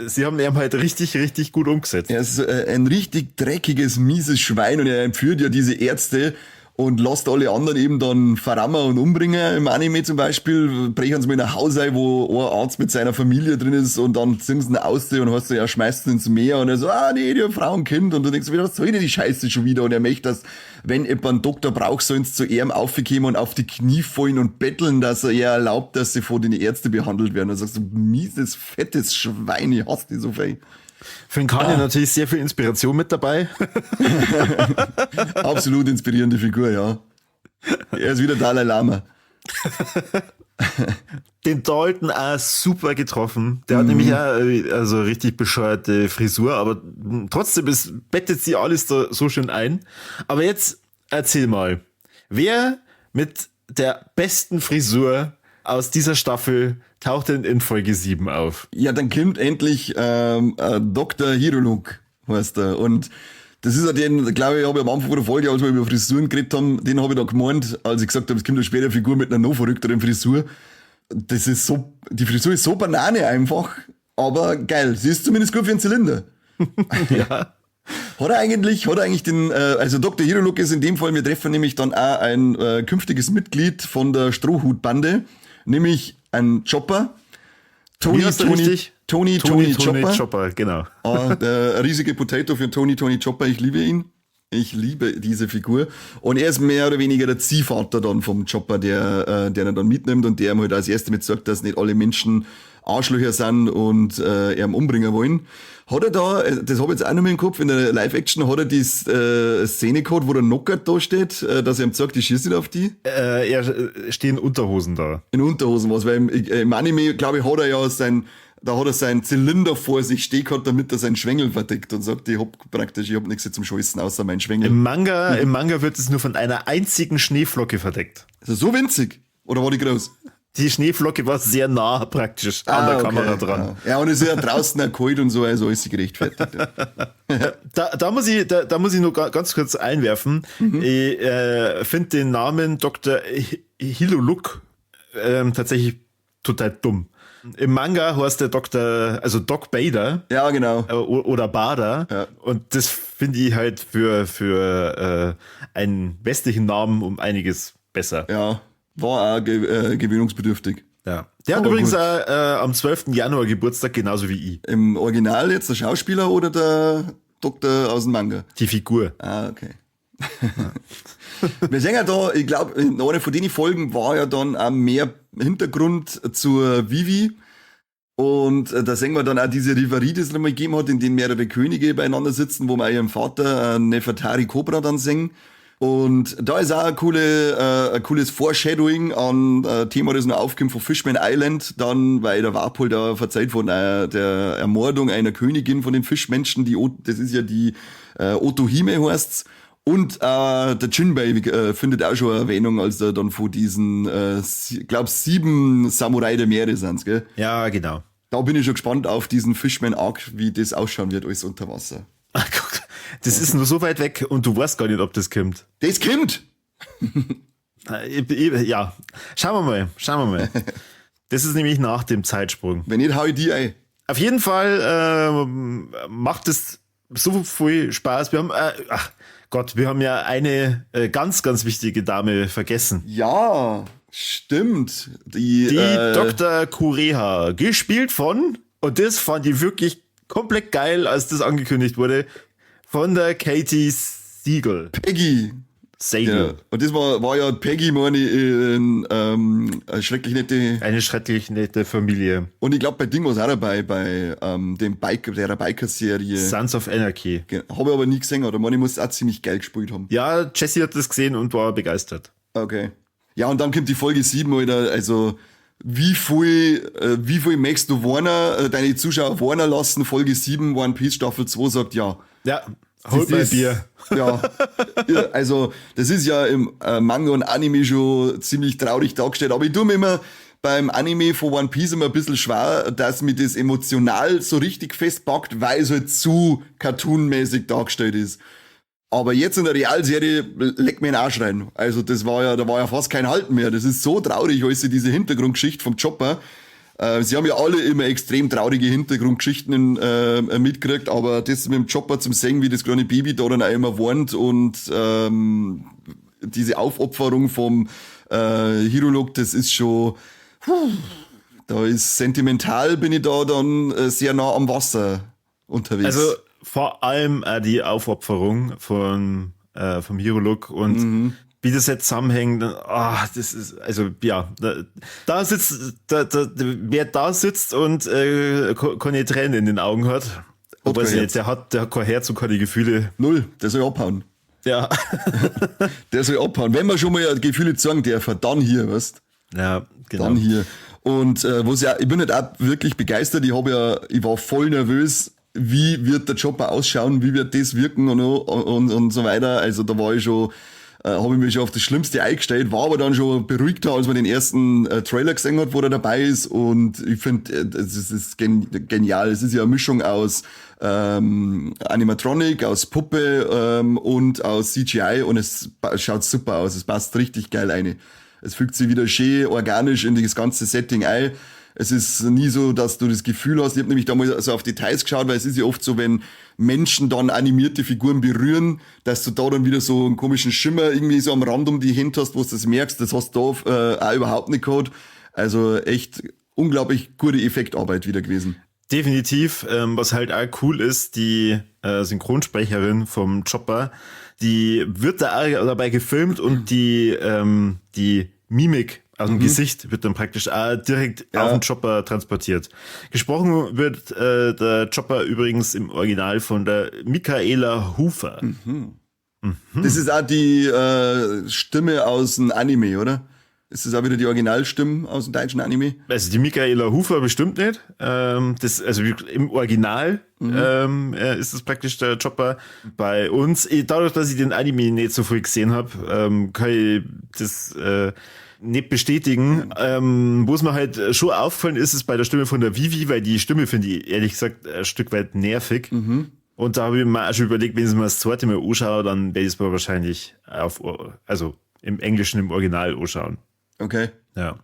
sie haben ihn halt richtig, richtig gut umgesetzt. Er ist ein richtig dreckiges, mieses Schwein und er entführt ja diese Ärzte und lässt alle anderen eben dann verrammen und umbringen. Im Anime zum Beispiel brechen sie mal in ein Haus ein, wo ein Arzt mit seiner Familie drin ist und dann ziehen sie ihn aus und hast du, er schmeißt ihn ins Meer und er so, nee, die haben Frau und Kind und du denkst, was soll denn die Scheiße schon wieder? Und er möchte, dass, wenn jemand einen Doktor braucht, sollen sie zu ihm aufkommen und auf die Knie fallen und betteln, dass er ihr erlaubt, dass sie von den Ärzten behandelt werden. Und du sagst, du mieses, fettes Schwein, ich hasse die so viel. Für den Kanye natürlich sehr viel Inspiration mit dabei. Absolut inspirierende Figur, ja. Er ist wieder Dalai Lama. Den Dalton auch super getroffen. Der hat nämlich auch also richtig bescheuerte Frisur, aber trotzdem bettet sie alles da so schön ein. Aber jetzt erzähl mal, wer mit der besten Frisur aus dieser Staffel taucht denn in Folge 7 auf? Ja, dann kommt endlich Dr. Hiroluk, heißt er. Und das ist ja den, glaube ich, habe ich am Anfang der Folge, als wir über Frisuren geredet haben, den habe ich da gemeint, als ich gesagt habe, es kommt eine spätere Figur mit einer noch verrückteren Frisur. Das ist so, die Frisur ist so Banane einfach, aber geil. Sie ist zumindest gut für einen Zylinder. Ja. Hat er eigentlich den, also Dr. Hiroluk ist in dem Fall, wir treffen nämlich dann auch ein künftiges Mitglied von der Strohhutbande, nämlich ein Chopper. Tony Chopper, genau. Der riesige Potato für Tony Chopper, ich liebe ihn. Ich liebe diese Figur. Und er ist mehr oder weniger der Ziehvater dann vom Chopper, der ihn dann mitnimmt und der ihm halt als Erster mit sagt, dass nicht alle Menschen Arschlöcher sind und ihn umbringen wollen. Hat er da, das habe ich jetzt auch noch mal im Kopf, in der Live-Action hat er die Szene gehabt, wo der Knockert da steht, dass er ihm sagt, ich schieße nicht auf die? Er steht in Unterhosen da. In Unterhosen was, weil im Anime, glaube ich, hat er ja seinen Zylinder vor sich stehen gehabt, damit er seinen Schwengel verdeckt und sagt, ich hab nichts zum Scheißen außer meinen Schwengel. Im Manga wird es nur von einer einzigen Schneeflocke verdeckt. Also so winzig? Oder war die groß? Die Schneeflocke war sehr nah praktisch an der Kamera dran. Ja, und es ist ja draußen auch kalt und so, also ist sie gerechtfertigt. Da muss ich nur ganz kurz einwerfen. Ich finde den Namen Dr. Hiroluk tatsächlich total dumm. Im Manga heißt der Doc Bader. Ja, genau. Oder Bader. Ja. Und das finde ich halt für einen westlichen Namen um einiges besser. Ja, war auch gewöhnungsbedürftig. Ja. Der hat übrigens am 12. Januar Geburtstag, genauso wie ich. Im Original jetzt der Schauspieler oder der Doktor aus dem Manga? Die Figur. Ah, okay. Ja. Wir sehen ja da, ich glaube, in einer von den Folgen war ja dann auch mehr Hintergrund zur Vivi. Und da sehen wir dann auch diese Rivalrie, die es nochmal gegeben hat, in denen mehrere Könige beieinander sitzen, wo wir ihren Vater, Nefertari Cobra, dann sehen. Und da ist auch ein cooles Foreshadowing an Thema, das noch aufkommt von Fishman Island, dann, weil der Warpol da verzeiht von der Ermordung einer Königin von den Fischmenschen, das ist ja die Otohime heißt's. Und der Jinbei findet auch schon eine Erwähnung, als er dann von diesen, 7 Samurai der Meere sind, gell? Ja, genau. Da bin ich schon gespannt auf diesen Fishman-Arc, wie das ausschauen wird, alles unter Wasser. Ach Gott, das ist nur so weit weg und du weißt gar nicht, ob das kommt. Das kommt! Ja, schauen wir mal. Das ist nämlich nach dem Zeitsprung. Wenn nicht, hau ich die ein. Auf jeden Fall macht es so viel Spaß. Wir haben ja eine ganz, ganz wichtige Dame vergessen. Ja, stimmt. Die Dr. Kureha, gespielt von, und das fand ich wirklich komplett geil, als das angekündigt wurde, von der Katie Siegel. Peggy. Sagal. Ja. Und das war ja Peggy, meine ich, eine schrecklich nette Familie. Und ich glaube, bei Ding war es auch dabei, bei der Biker-Serie. Sons of Anarchy. Habe ich aber nie gesehen, oder? Ich muss auch ziemlich geil gespielt haben. Ja, Jessie hat das gesehen und war begeistert. Okay. Ja, und dann kommt die Folge 7, Alter, also wie viel möchtest du deine Zuschauer warnen lassen? Folge 7, One Piece Staffel 2 sagt ja. Ja, holt mal Bier. Ja, also das ist ja im Manga und Anime schon ziemlich traurig dargestellt, aber ich tue mir immer beim Anime von One Piece immer ein bisschen schwer, dass mir das emotional so richtig festpackt, weil es halt zu cartoonmäßig dargestellt ist. Aber jetzt in der Realserie leckt mir den Arsch rein. Also da war ja fast kein Halten mehr. Das ist so traurig, als sie diese Hintergrundgeschichte vom Chopper. Sie haben ja alle immer extrem traurige Hintergrundgeschichten mitgekriegt, aber das mit dem Chopper zum Singen, wie das kleine Baby da dann auch immer warnt und diese Aufopferung vom Hiroluk, das ist schon, da ist sentimental, bin ich da dann sehr nah am Wasser unterwegs. Also vor allem die Aufopferung vom Hiroluk und wie das jetzt zusammenhängt, das ist, also ja, wer da sitzt und keine Tränen in den Augen hat, weiß ich jetzt, der hat kein Herz und keine Gefühle. Null, der soll abhauen. Ja. Der soll abhauen. Wenn man schon mal Gefühle zeigen darf, dann hier, weißt Ja, genau. Dann hier. Und ich bin halt auch wirklich begeistert. Ich war voll nervös, wie wird der Chopper ausschauen, wie wird das wirken und so weiter. Also da war ich schon, habe ich mich schon auf das Schlimmste eingestellt, war aber dann schon beruhigter, als man den ersten Trailer gesehen hat, wo er dabei ist. Und ich finde, das ist genial. Es ist ja eine Mischung aus Animatronic, aus Puppe und aus CGI und es schaut super aus. Es passt richtig geil rein. Es fügt sich wieder schön organisch in das ganze Setting ein. Es ist nie so, dass du das Gefühl hast, ich habe nämlich da mal so auf Details geschaut, weil es ist ja oft so, wenn Menschen dann animierte Figuren berühren, dass du da dann wieder so einen komischen Schimmer irgendwie so am Rand um die Hände hast, wo du das merkst. Das hast du da auch überhaupt nicht gehabt. Also echt unglaublich gute Effektarbeit wieder gewesen. Definitiv. Was halt auch cool ist, die Synchronsprecherin vom Chopper, die wird da auch dabei gefilmt und die Mimik aus dem Gesicht wird dann praktisch auch direkt auf den Chopper transportiert. Gesprochen wird der Chopper übrigens im Original von der Michaela Hufer. Das ist auch die Stimme aus dem Anime, oder? Ist das auch wieder die Originalstimme aus dem deutschen Anime? Also die Michaela Hufer bestimmt nicht. Also im Original ist es praktisch der Chopper. Bei uns, dadurch, dass ich den Anime nicht so viel gesehen habe, kann ich das nicht bestätigen. Wo es mir halt schon auffallen ist bei der Stimme von der Vivi, weil die Stimme finde ich ehrlich gesagt ein Stück weit nervig. Und da habe ich mir auch schon überlegt, wenn ich es mal das zweite Mal anschaue, dann werde ich es mir wahrscheinlich im Englischen im Original anschauen. Okay. Ja.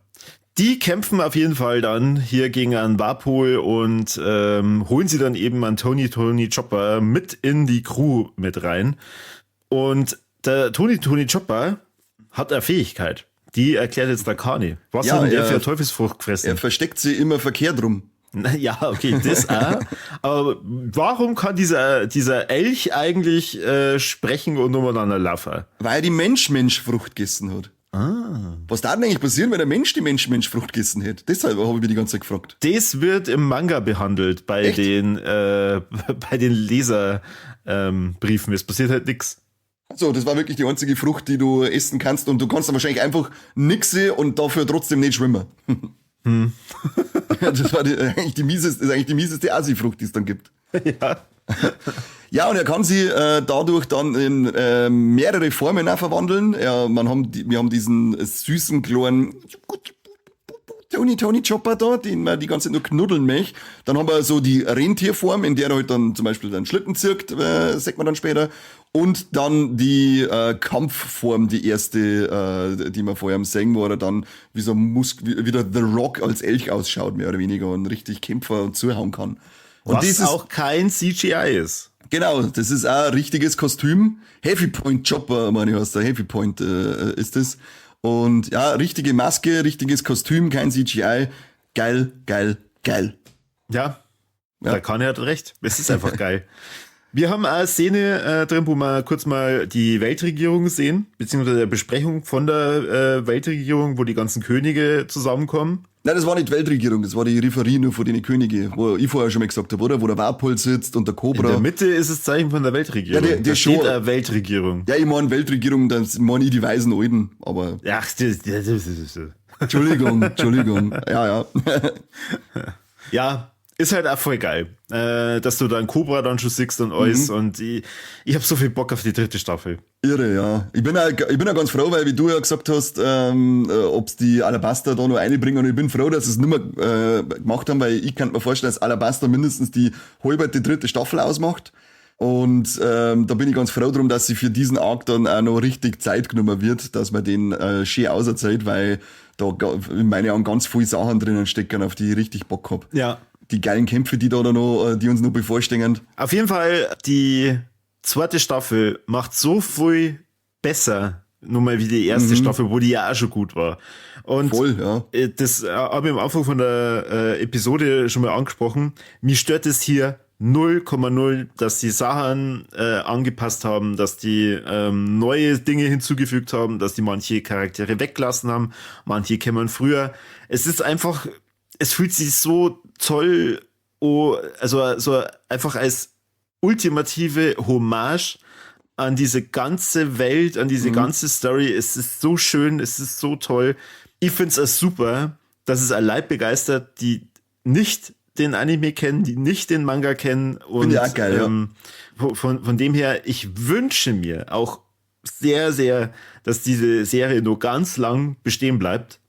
Die kämpfen auf jeden Fall dann hier gegen einen Warpol und holen sie dann eben an Tony Chopper mit in die Crew mit rein. Und der Tony Chopper hat eine Fähigkeit. Die erklärt jetzt der Kani. Was hat denn der für eine Teufelsfrucht gefressen? Er versteckt sie immer verkehrt rum. Ja, okay, das auch. Aber warum kann dieser Elch eigentlich sprechen und umeinander laufen? Weil er die Mensch-Mensch-Frucht gegessen hat. Was darf denn eigentlich passieren, wenn der Mensch die Mensch-Mensch-Frucht gegessen hätte? Deshalb habe ich mich die ganze Zeit gefragt. Das wird im Manga behandelt bei den Leserbriefen. Es passiert halt nichts. So, das war wirklich die einzige Frucht, die du essen kannst und du kannst dann wahrscheinlich einfach nixen und dafür trotzdem nicht schwimmen. Das war eigentlich die mieseste Asi-Frucht, die es dann gibt. Ja. Ja, und er kann sie dadurch dann in mehrere Formen auch verwandeln. Wir haben diesen süßen kleinen Tony Chopper da, den man die ganze Zeit nur knuddeln möchte. Dann haben wir so die Rentierform, in der er halt dann zum Beispiel den Schlitten zirkt, sagt man dann später. Und dann die Kampfform, die erste, die wir vorher sehen, wo er dann wie so wie der The Rock als Elch ausschaut, mehr oder weniger, und richtig Kämpfer und zuhauen kann. Und was auch kein CGI ist. Genau, das ist auch ein richtiges Kostüm. Heavy Point Chopper, meine ich, heißt der Heavy Point ist das. Und ja, richtige Maske, richtiges Kostüm, kein CGI. Geil, geil, geil. Ja, da kann er halt recht. Es ist einfach geil. Wir haben eine Szene drin, wo wir kurz mal die Weltregierung sehen, beziehungsweise eine Besprechung von der Weltregierung, wo die ganzen Könige zusammenkommen. Nein, das war nicht Weltregierung, das war die Referie nur von den Königen, wo ich vorher schon mal gesagt habe, oder? Wo der Warpol sitzt und der Cobra. In der Mitte ist das Zeichen von der Weltregierung. Ja, da steht eine Weltregierung. Ja, ich meine Weltregierung, das meine ich die weisen Alten, aber... Ach, das. Entschuldigung. Ja. Ja, ist halt auch voll geil, dass du da einen Cobra dann schon siehst und alles. Und ich habe so viel Bock auf die 3. Staffel. Irre, ja. Ich bin auch ganz froh, weil wie du ja gesagt hast, ob's die Alabaster da noch reinbringen. Und ich bin froh, dass sie es nicht mehr gemacht haben, weil ich kann mir vorstellen, dass Alabaster mindestens die halbe 3. Staffel ausmacht. Und da bin ich ganz froh drum, dass sie für diesen Arc dann auch noch richtig Zeit genommen wird, dass man den schön auserzählt, weil da in meinen Augen ganz viele Sachen drinnen stecken, auf die ich richtig Bock hab. Ja. Die geilen Kämpfe, die uns noch bevorstehen. Auf jeden Fall, die 2. Staffel macht so viel besser, nur mal wie die 1. Staffel, wo die ja auch schon gut war. Und voll, ja. Das habe ich am Anfang von der Episode schon mal angesprochen. Mich stört es hier 0,0, dass die Sachen angepasst haben, dass die neue Dinge hinzugefügt haben, dass die manche Charaktere weggelassen haben, manche kämen früher. Es ist einfach, es fühlt sich so toll, also so einfach als ultimative Hommage an diese ganze Welt, an diese ganze Story. Es ist so schön, es ist so toll. ich finde es super, dass es alle Leute begeistert, die nicht den Anime kennen, die nicht den Manga kennen. Und Finde ich auch geil, von dem her, ich wünsche mir auch sehr, sehr, dass diese Serie nur ganz lang bestehen bleibt.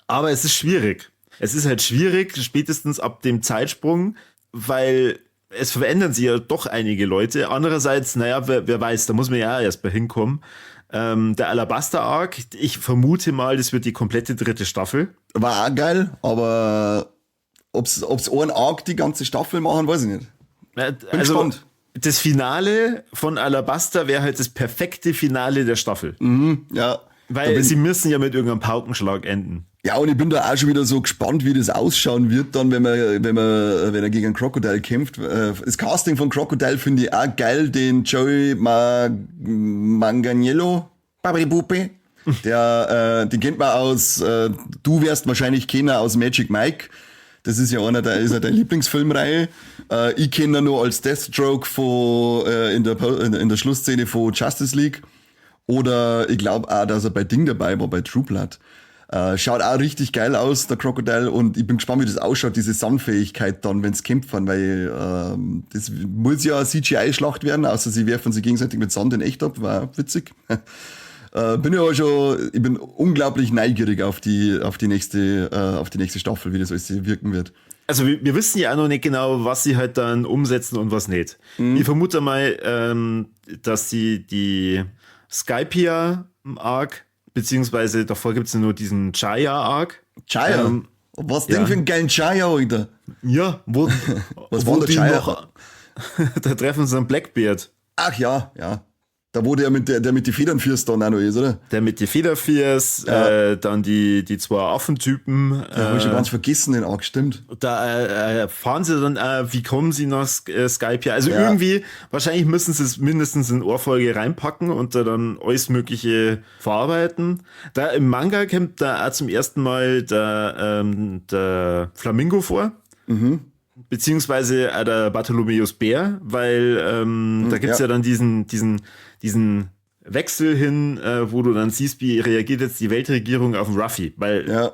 Aber es ist schwierig. Es ist halt schwierig, spätestens ab dem Zeitsprung, weil es verändern sich ja doch einige Leute. Andererseits, naja, wer weiß, da muss man ja erst mal hinkommen. Der Alabasta Arc, ich vermute mal, das wird die komplette 3. Staffel. War auch geil, aber ob's einen Arc die ganze Staffel machen, weiß ich nicht. Bin gespannt. Das Finale von Alabasta wäre halt das perfekte Finale der Staffel. Ja. Weil sie müssen ja mit irgendeinem Paukenschlag enden. Ja, und ich bin da auch schon wieder so gespannt, wie das ausschauen wird dann, wenn er gegen Crocodile kämpft. Das Casting von Crocodile finde ich auch geil, den Joey Manganiello, Babribupe. Den kennt man aus, du wirst wahrscheinlich kennen aus Magic Mike. Das ist ja einer der Lieblingsfilmreihe. Ich kenne ihn nur als Deathstroke in der Schlussszene von Justice League. Oder ich glaube auch, dass er bei Ding dabei war, bei True Blood. Schaut auch richtig geil aus, der Crocodile, und ich bin gespannt, wie das ausschaut, diese Sandfähigkeit dann, wenn's kämpfen, weil das muss ja CGI-Schlacht werden, außer sie werfen sich gegenseitig mit Sand in echt ab, war witzig. Ich bin unglaublich neugierig auf die nächste Staffel, wie das alles wirken wird. Also wir wissen ja auch noch nicht genau, was sie halt dann umsetzen und was nicht. Ich vermute mal, dass sie die Skypiea-Arc, beziehungsweise davor gibt's ja nur diesen Chaya-Arc. Chaya? Was denn für ein geilen Chaya, Alter? Ja, was war der Chaya? Da treffen sie einen Blackbeard. Ach ja. Da wo der mit die Federnfiers dann auch noch ist, oder? Der mit die Federfiers, dann die 2 Affentypen. Hab ich schon ganz vergessen, den Arc, stimmt. Da erfahren sie dann, wie kommen sie nach Skype hier. Also irgendwie, wahrscheinlich müssen sie es mindestens in Ohrfolge reinpacken und da dann alles Mögliche verarbeiten. Da im Manga kommt da auch zum ersten Mal der Flamingo vor. Beziehungsweise auch der Bartholomäus Bär, weil da gibt's ja dann diesen Wechsel hin, wo du dann siehst, wie reagiert jetzt die Weltregierung auf den Ruffy. Weil,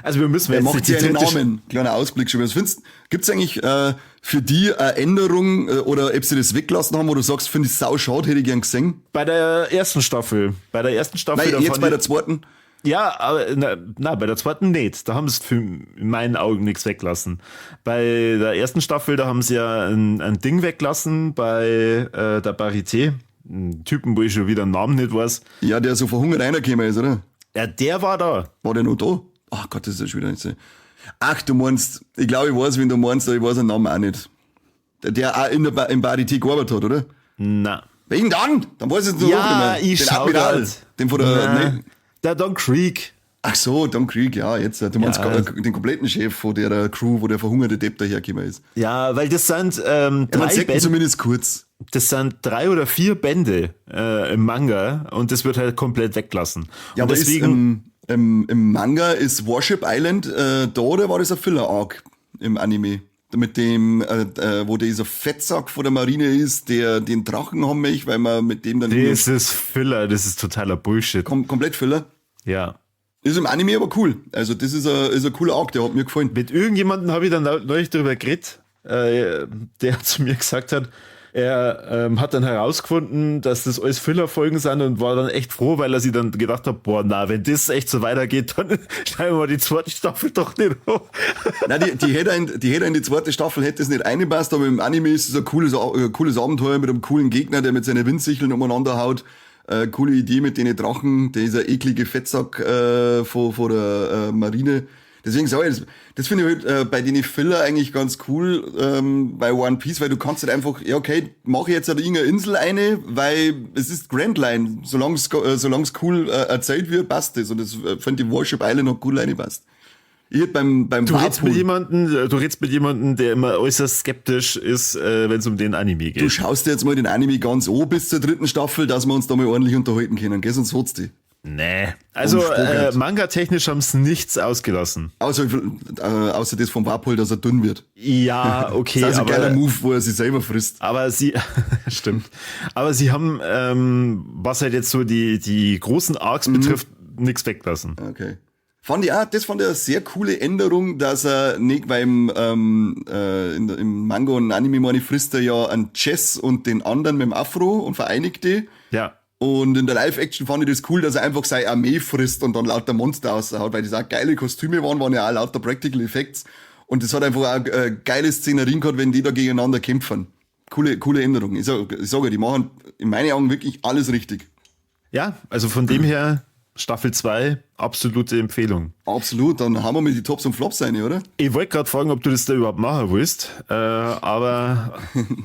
also wir müssen jetzt macht ja einen Namen. Kleiner Ausblick schon. Gibt's eigentlich für die eine Änderung oder ob sie das weglassen haben, wo du sagst, finde ich sau schade, hätte ich gern gesehen? Bei der ersten Staffel. Nein, jetzt bei der zweiten. Ja, aber bei der zweiten nicht. Da haben sie in meinen Augen nichts weglassen. Bei der ersten Staffel, da haben sie ja ein Ding weglassen bei der Charité. Einen Typen, wo ich schon wieder einen Namen nicht weiß. Ja, der so verhungert reingekommen ist, oder? Ja, der war da. War der noch da? Ach Gott, das ist ja schon wieder nicht so. Ach, du meinst, ich glaube, ich weiß, wen du meinst, aber ich weiß den Namen auch nicht. Der auch im Charité gearbeitet hat, oder? Na. Wen dann? Dann weiß ich es noch ja, nicht mehr. Ich den schau Admiral. grad. Den von der... Der Don Krieg. Ach so, Don Krieg, ja, jetzt. Du meinst den kompletten Chef von der Crew, wo der verhungerte Depp dahergekommen ist. Ja, weil das sind man sagt Bände. Zumindest kurz. Das sind 3 oder 4 Bände im Manga und das wird halt komplett weglassen. Ja, und aber deswegen im Manga ist Warship Island da, oder war das ein Filler-Arc im Anime? Mit dem, wo dieser Fettsack von der Marine ist, der den Drachen haben möchte, weil man mit dem dann... Das ist Filler, das ist totaler Bullshit. Komplett Filler? Ja. Ist im Anime aber cool. Also das ist ein cooler Arc, der hat mir gefallen. Mit irgendjemandem habe ich dann neulich darüber geredet, der zu mir gesagt hat, er hat dann herausgefunden, dass das alles Filler-Folgen sind und war dann echt froh, weil er sich dann gedacht hat, boah, na, wenn das echt so weitergeht, dann schreiben wir die zweite Staffel doch nicht hoch. Nein, die hätte in die zweite Staffel hätte es nicht reingepasst, aber im Anime ist es ein cooles Abenteuer mit einem coolen Gegner, der mit seinen Windsicheln umeinander haut. Coole Idee mit den Drachen, dieser eklige Fettsack von der Marine. Deswegen sage ich, das finde ich halt bei den Filler eigentlich ganz cool bei One Piece, weil du kannst halt einfach, ja okay, mache ich jetzt halt irgendeine Insel eine, weil es ist Grand Line. Solange es cool erzählt wird, passt das. Und das finde ich Warship Island noch cool reingepasst. Ich hätte beim du redest mit jemandem, der immer äußerst skeptisch ist, wenn es um den Anime geht. Du schaust dir jetzt mal den Anime ganz an bis zur 3. Staffel, dass wir uns da mal ordentlich unterhalten können, gell? Sonst hat's die. Nee. Also manga-technisch haben sie nichts ausgelassen. Außer das vom Warpol, dass er dünn wird. Ja, okay. Das ist also ein geiler Move, wo er sich selber frisst. Aber stimmt. Aber sie haben, was halt jetzt so die großen Arcs betrifft, nichts weglassen. Okay. Das fand ich eine sehr coole Änderung, dass er nicht, weil im Manga und Anime, meine, frisst er ja einen Chess und den anderen mit dem Afro und vereinigt die. Ja. Und in der Live-Action fand ich das cool, dass er einfach seine Armee frisst und dann lauter Monster raushaut, weil das auch geile Kostüme waren ja auch lauter Practical Effects. Und das hat einfach auch geile Szenerien gehabt, wenn die da gegeneinander kämpfen. Coole Änderung. Ich sage, die machen in meinen Augen wirklich alles richtig. Ja, also von dem her Staffel 2, absolute Empfehlung. Absolut, dann haben wir mit die Tops und Flops rein, oder? Ich wollte gerade fragen, ob du das da überhaupt machen willst, aber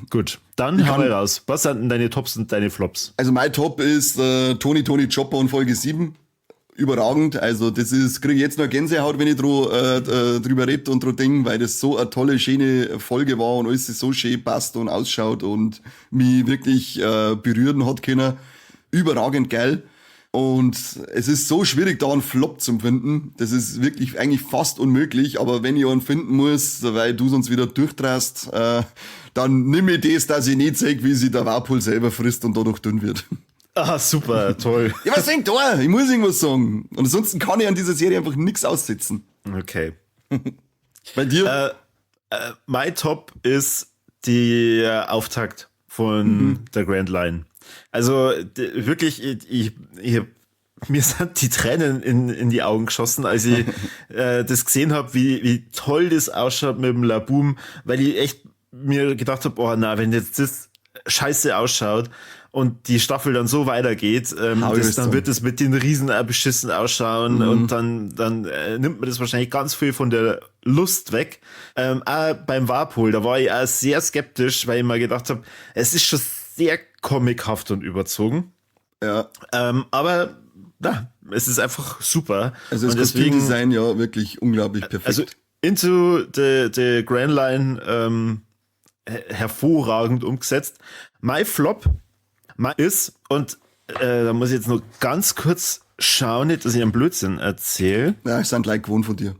gut, dann hau mal raus. Was sind denn deine Tops und deine Flops? Also mein Top ist Tony Chopper und Folge 7. Überragend, also das kriege ich jetzt noch Gänsehaut, wenn ich drüber rede und drüber denke, weil das so eine tolle, schöne Folge war und alles so schön passt und ausschaut und mich wirklich berühren hat können. Überragend geil. Und es ist so schwierig, da einen Flop zu finden. Das ist wirklich eigentlich fast unmöglich. Aber wenn ich einen finden muss, weil du sonst wieder durchdrehst, dann nimm ich das, dass ich nicht sehe, wie sich der Warpol selber frisst und dadurch dünn wird. Ah, super, toll. Ja, was denkt da? Ich muss irgendwas sagen. Und ansonsten kann ich an dieser Serie einfach nichts aussetzen. Okay. Bei dir? Mein Top ist die Auftakt von der Grand Line. Also wirklich, mir sind die Tränen in die Augen geschossen, als ich das gesehen habe, wie toll das ausschaut mit dem Laboom, weil ich echt mir gedacht habe, oh na, wenn jetzt das scheiße ausschaut und die Staffel dann so weitergeht, dann wird es mit den Riesen auch beschissen ausschauen und dann nimmt man das wahrscheinlich ganz viel von der Lust weg. Auch beim Warpol, da war ich auch sehr skeptisch, weil ich mir gedacht habe, es ist schon sehr comichaft und überzogen. Ja. Aber es ist einfach super. Also das Kostümdesign ja wirklich unglaublich perfekt. Also Into the Grand Line hervorragend umgesetzt. My Flop ist, und da muss ich jetzt nur ganz kurz schauen, nicht, dass ich einen Blödsinn erzähle. Ja, ich sind gleich gewohnt von dir.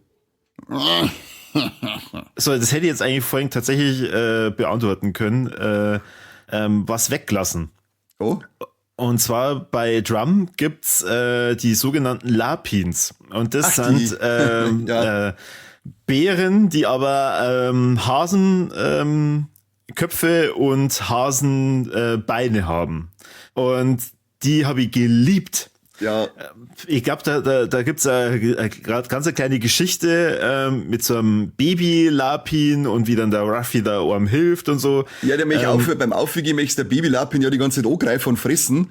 So, das hätte ich jetzt eigentlich vorhin tatsächlich beantworten können. Was weglassen. Oh. Und zwar bei Drum gibt's die sogenannten Lapins. Und das sind Bären, die aber Hasenköpfe und Hasenbeine haben. Und die habe ich geliebt. Ja. Ich glaube, da gibt's gerade ganz eine kleine Geschichte mit so einem Baby-Lapin und wie dann der Ruffy da einem hilft und so. Ja, der mich aufhört, beim Aufwiegen möchte der Baby-Lapin ja die ganze Zeit angreifen und fressen.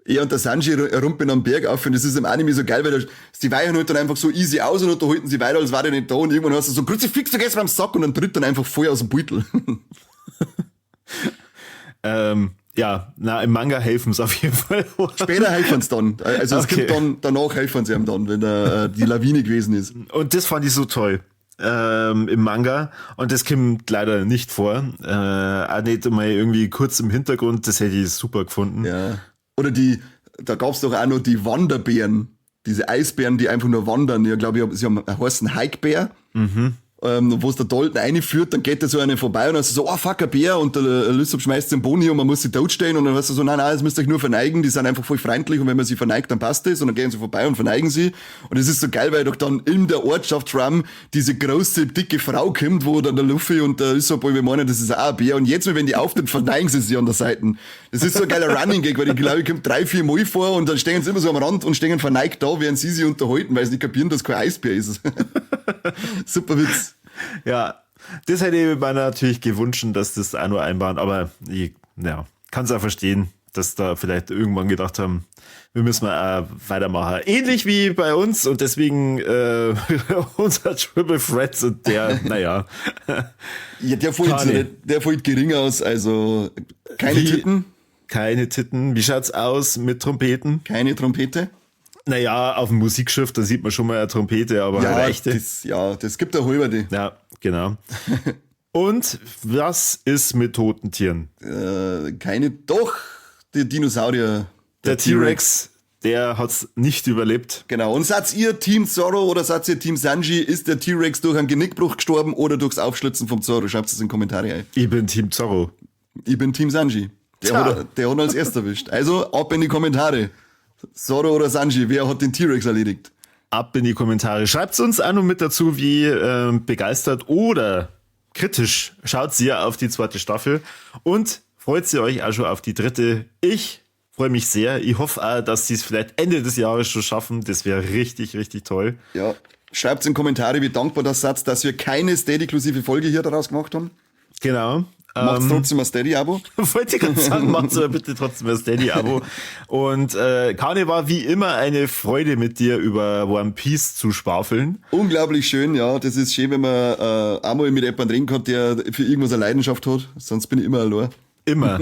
Er und der Sanji rumpeln am Berg auf und das ist im Anime so geil, weil die weichen halt dann einfach so easy aus und unterhalten sie weiter, als war der nicht da und irgendwann hast du so, Kruzifix, du gehst beim Sack und dann tritt dann einfach voll aus dem Beutel. Ja, im Manga helfen es auf jeden Fall. Später helfen es dann. Also es gibt dann, danach helfen sie ihm dann, wenn die Lawine gewesen ist. Und das fand ich so toll im Manga. Und das kommt leider nicht vor. Auch nicht mal irgendwie kurz im Hintergrund. Das hätte ich super gefunden. Ja. Oder da gab's doch auch noch die Wanderbären. Diese Eisbären, die einfach nur wandern. Ich glaube, sie heißen Hikebär. Wo es der Dalton einführt, dann geht der so einen vorbei und dann ist so, oh fuck, ein Bär, und der Lysop schmeißt den Boni und man muss sich totstellen und dann weißt du so, nein, das müsst ihr euch nur verneigen, die sind einfach voll freundlich und wenn man sie verneigt, dann passt das und dann gehen sie vorbei und verneigen sie und es ist so geil, weil doch dann in der Ortschaft Rum diese große, dicke Frau kommt, wo dann der Luffy und der Lysop wir meinen, das ist auch ein Bär und jetzt, wenn die auftritt, verneigen sie an der Seite. Das ist so ein geiler Running Gag, weil ich glaube, ich kommt 3-4 Mal vor und dann stehen sie immer so am Rand und stehen verneigt da, während sie sich unterhalten, weil sie nicht kapieren, dass kein Eisbär ist. Super Witz. Ja, das hätte ich mir natürlich gewünscht, dass das auch nur einbauen, aber ich kann es auch verstehen, dass da vielleicht irgendwann gedacht haben, wir müssen mal weitermachen. Ähnlich wie bei uns und deswegen unser Triple Threats und der, Ja, der fällt gering aus, also keine Titten. Keine Titten. Wie schaut's aus mit Trompeten? Keine Trompete. Naja, auf dem Musikschiff, da sieht man schon mal eine Trompete, aber ja, eine echte. Das gibt eine halbe. Ja, genau. Und was ist mit toten Tieren? Der Dinosaurier. Der T-Rex, der hat's nicht überlebt. Genau. Und seid ihr Team Zorro oder seid ihr Team Sanji? Ist der T-Rex durch einen Genickbruch gestorben oder durchs Aufschlitzen vom Zorro? Schreibt es in die Kommentare ein. Ich bin Team Zorro. Ich bin Team Sanji. Der hat ihn als erster erwischt. Also ab in die Kommentare. Zorro oder Sanji, wer hat den T-Rex erledigt? ab in die Kommentare. Schreibt uns auch noch mit dazu, wie begeistert oder kritisch schaut ihr auf die zweite Staffel und freut ihr euch auch schon auf die dritte. Ich freue mich sehr. Ich hoffe auch, dass sie es vielleicht Ende des Jahres schon schaffen. Das wäre richtig, richtig toll. Ja, schreibt in Kommentare, wie dankbar das seid, dass wir keine Steady-inklusive Folge hier daraus gemacht haben. Genau. Macht's trotzdem ein Steady-Abo. Wollte ich gerade sagen, macht's aber bitte trotzdem ein Steady-Abo. Und Kane, war wie immer eine Freude mit dir über One Piece zu schwafeln. Unglaublich schön, ja. Das ist schön, wenn man einmal mit jemandem reden kann, der für irgendwas eine Leidenschaft hat. Sonst bin ich immer allein. Immer.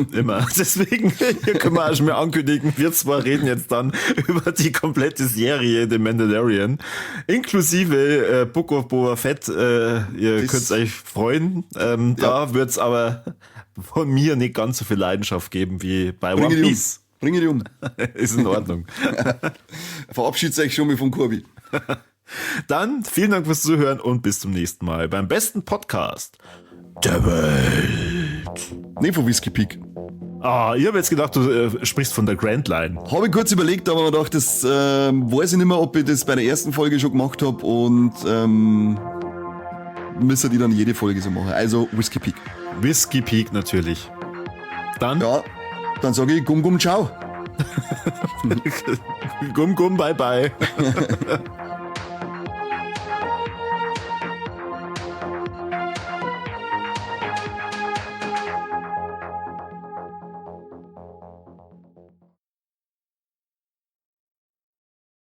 Deswegen, hier können wir auch schon mal ankündigen, wir zwar reden jetzt dann über die komplette Serie The Mandalorian, inklusive Book of Boba Fett. Ihr könnt euch freuen. Da wird's aber von mir nicht ganz so viel Leidenschaft geben wie bei One Piece. Bring die um. Ist in Ordnung. Verabschiedet euch schon mal von Kurbi. Dann vielen Dank fürs Zuhören und bis zum nächsten Mal beim besten Podcast der Welt. Nee, von Whiskey Peak. Ich habe jetzt gedacht, du sprichst von der Grand Line. Habe ich kurz überlegt, aber mir gedacht, das weiß ich nicht mehr, ob ich das bei der ersten Folge schon gemacht habe und müssen die dann jede Folge so machen. Also Whiskey Peak. Whiskey Peak natürlich. Dann? Ja, dann sage ich Gum Gum Ciao. Gum Gum Bye Bye.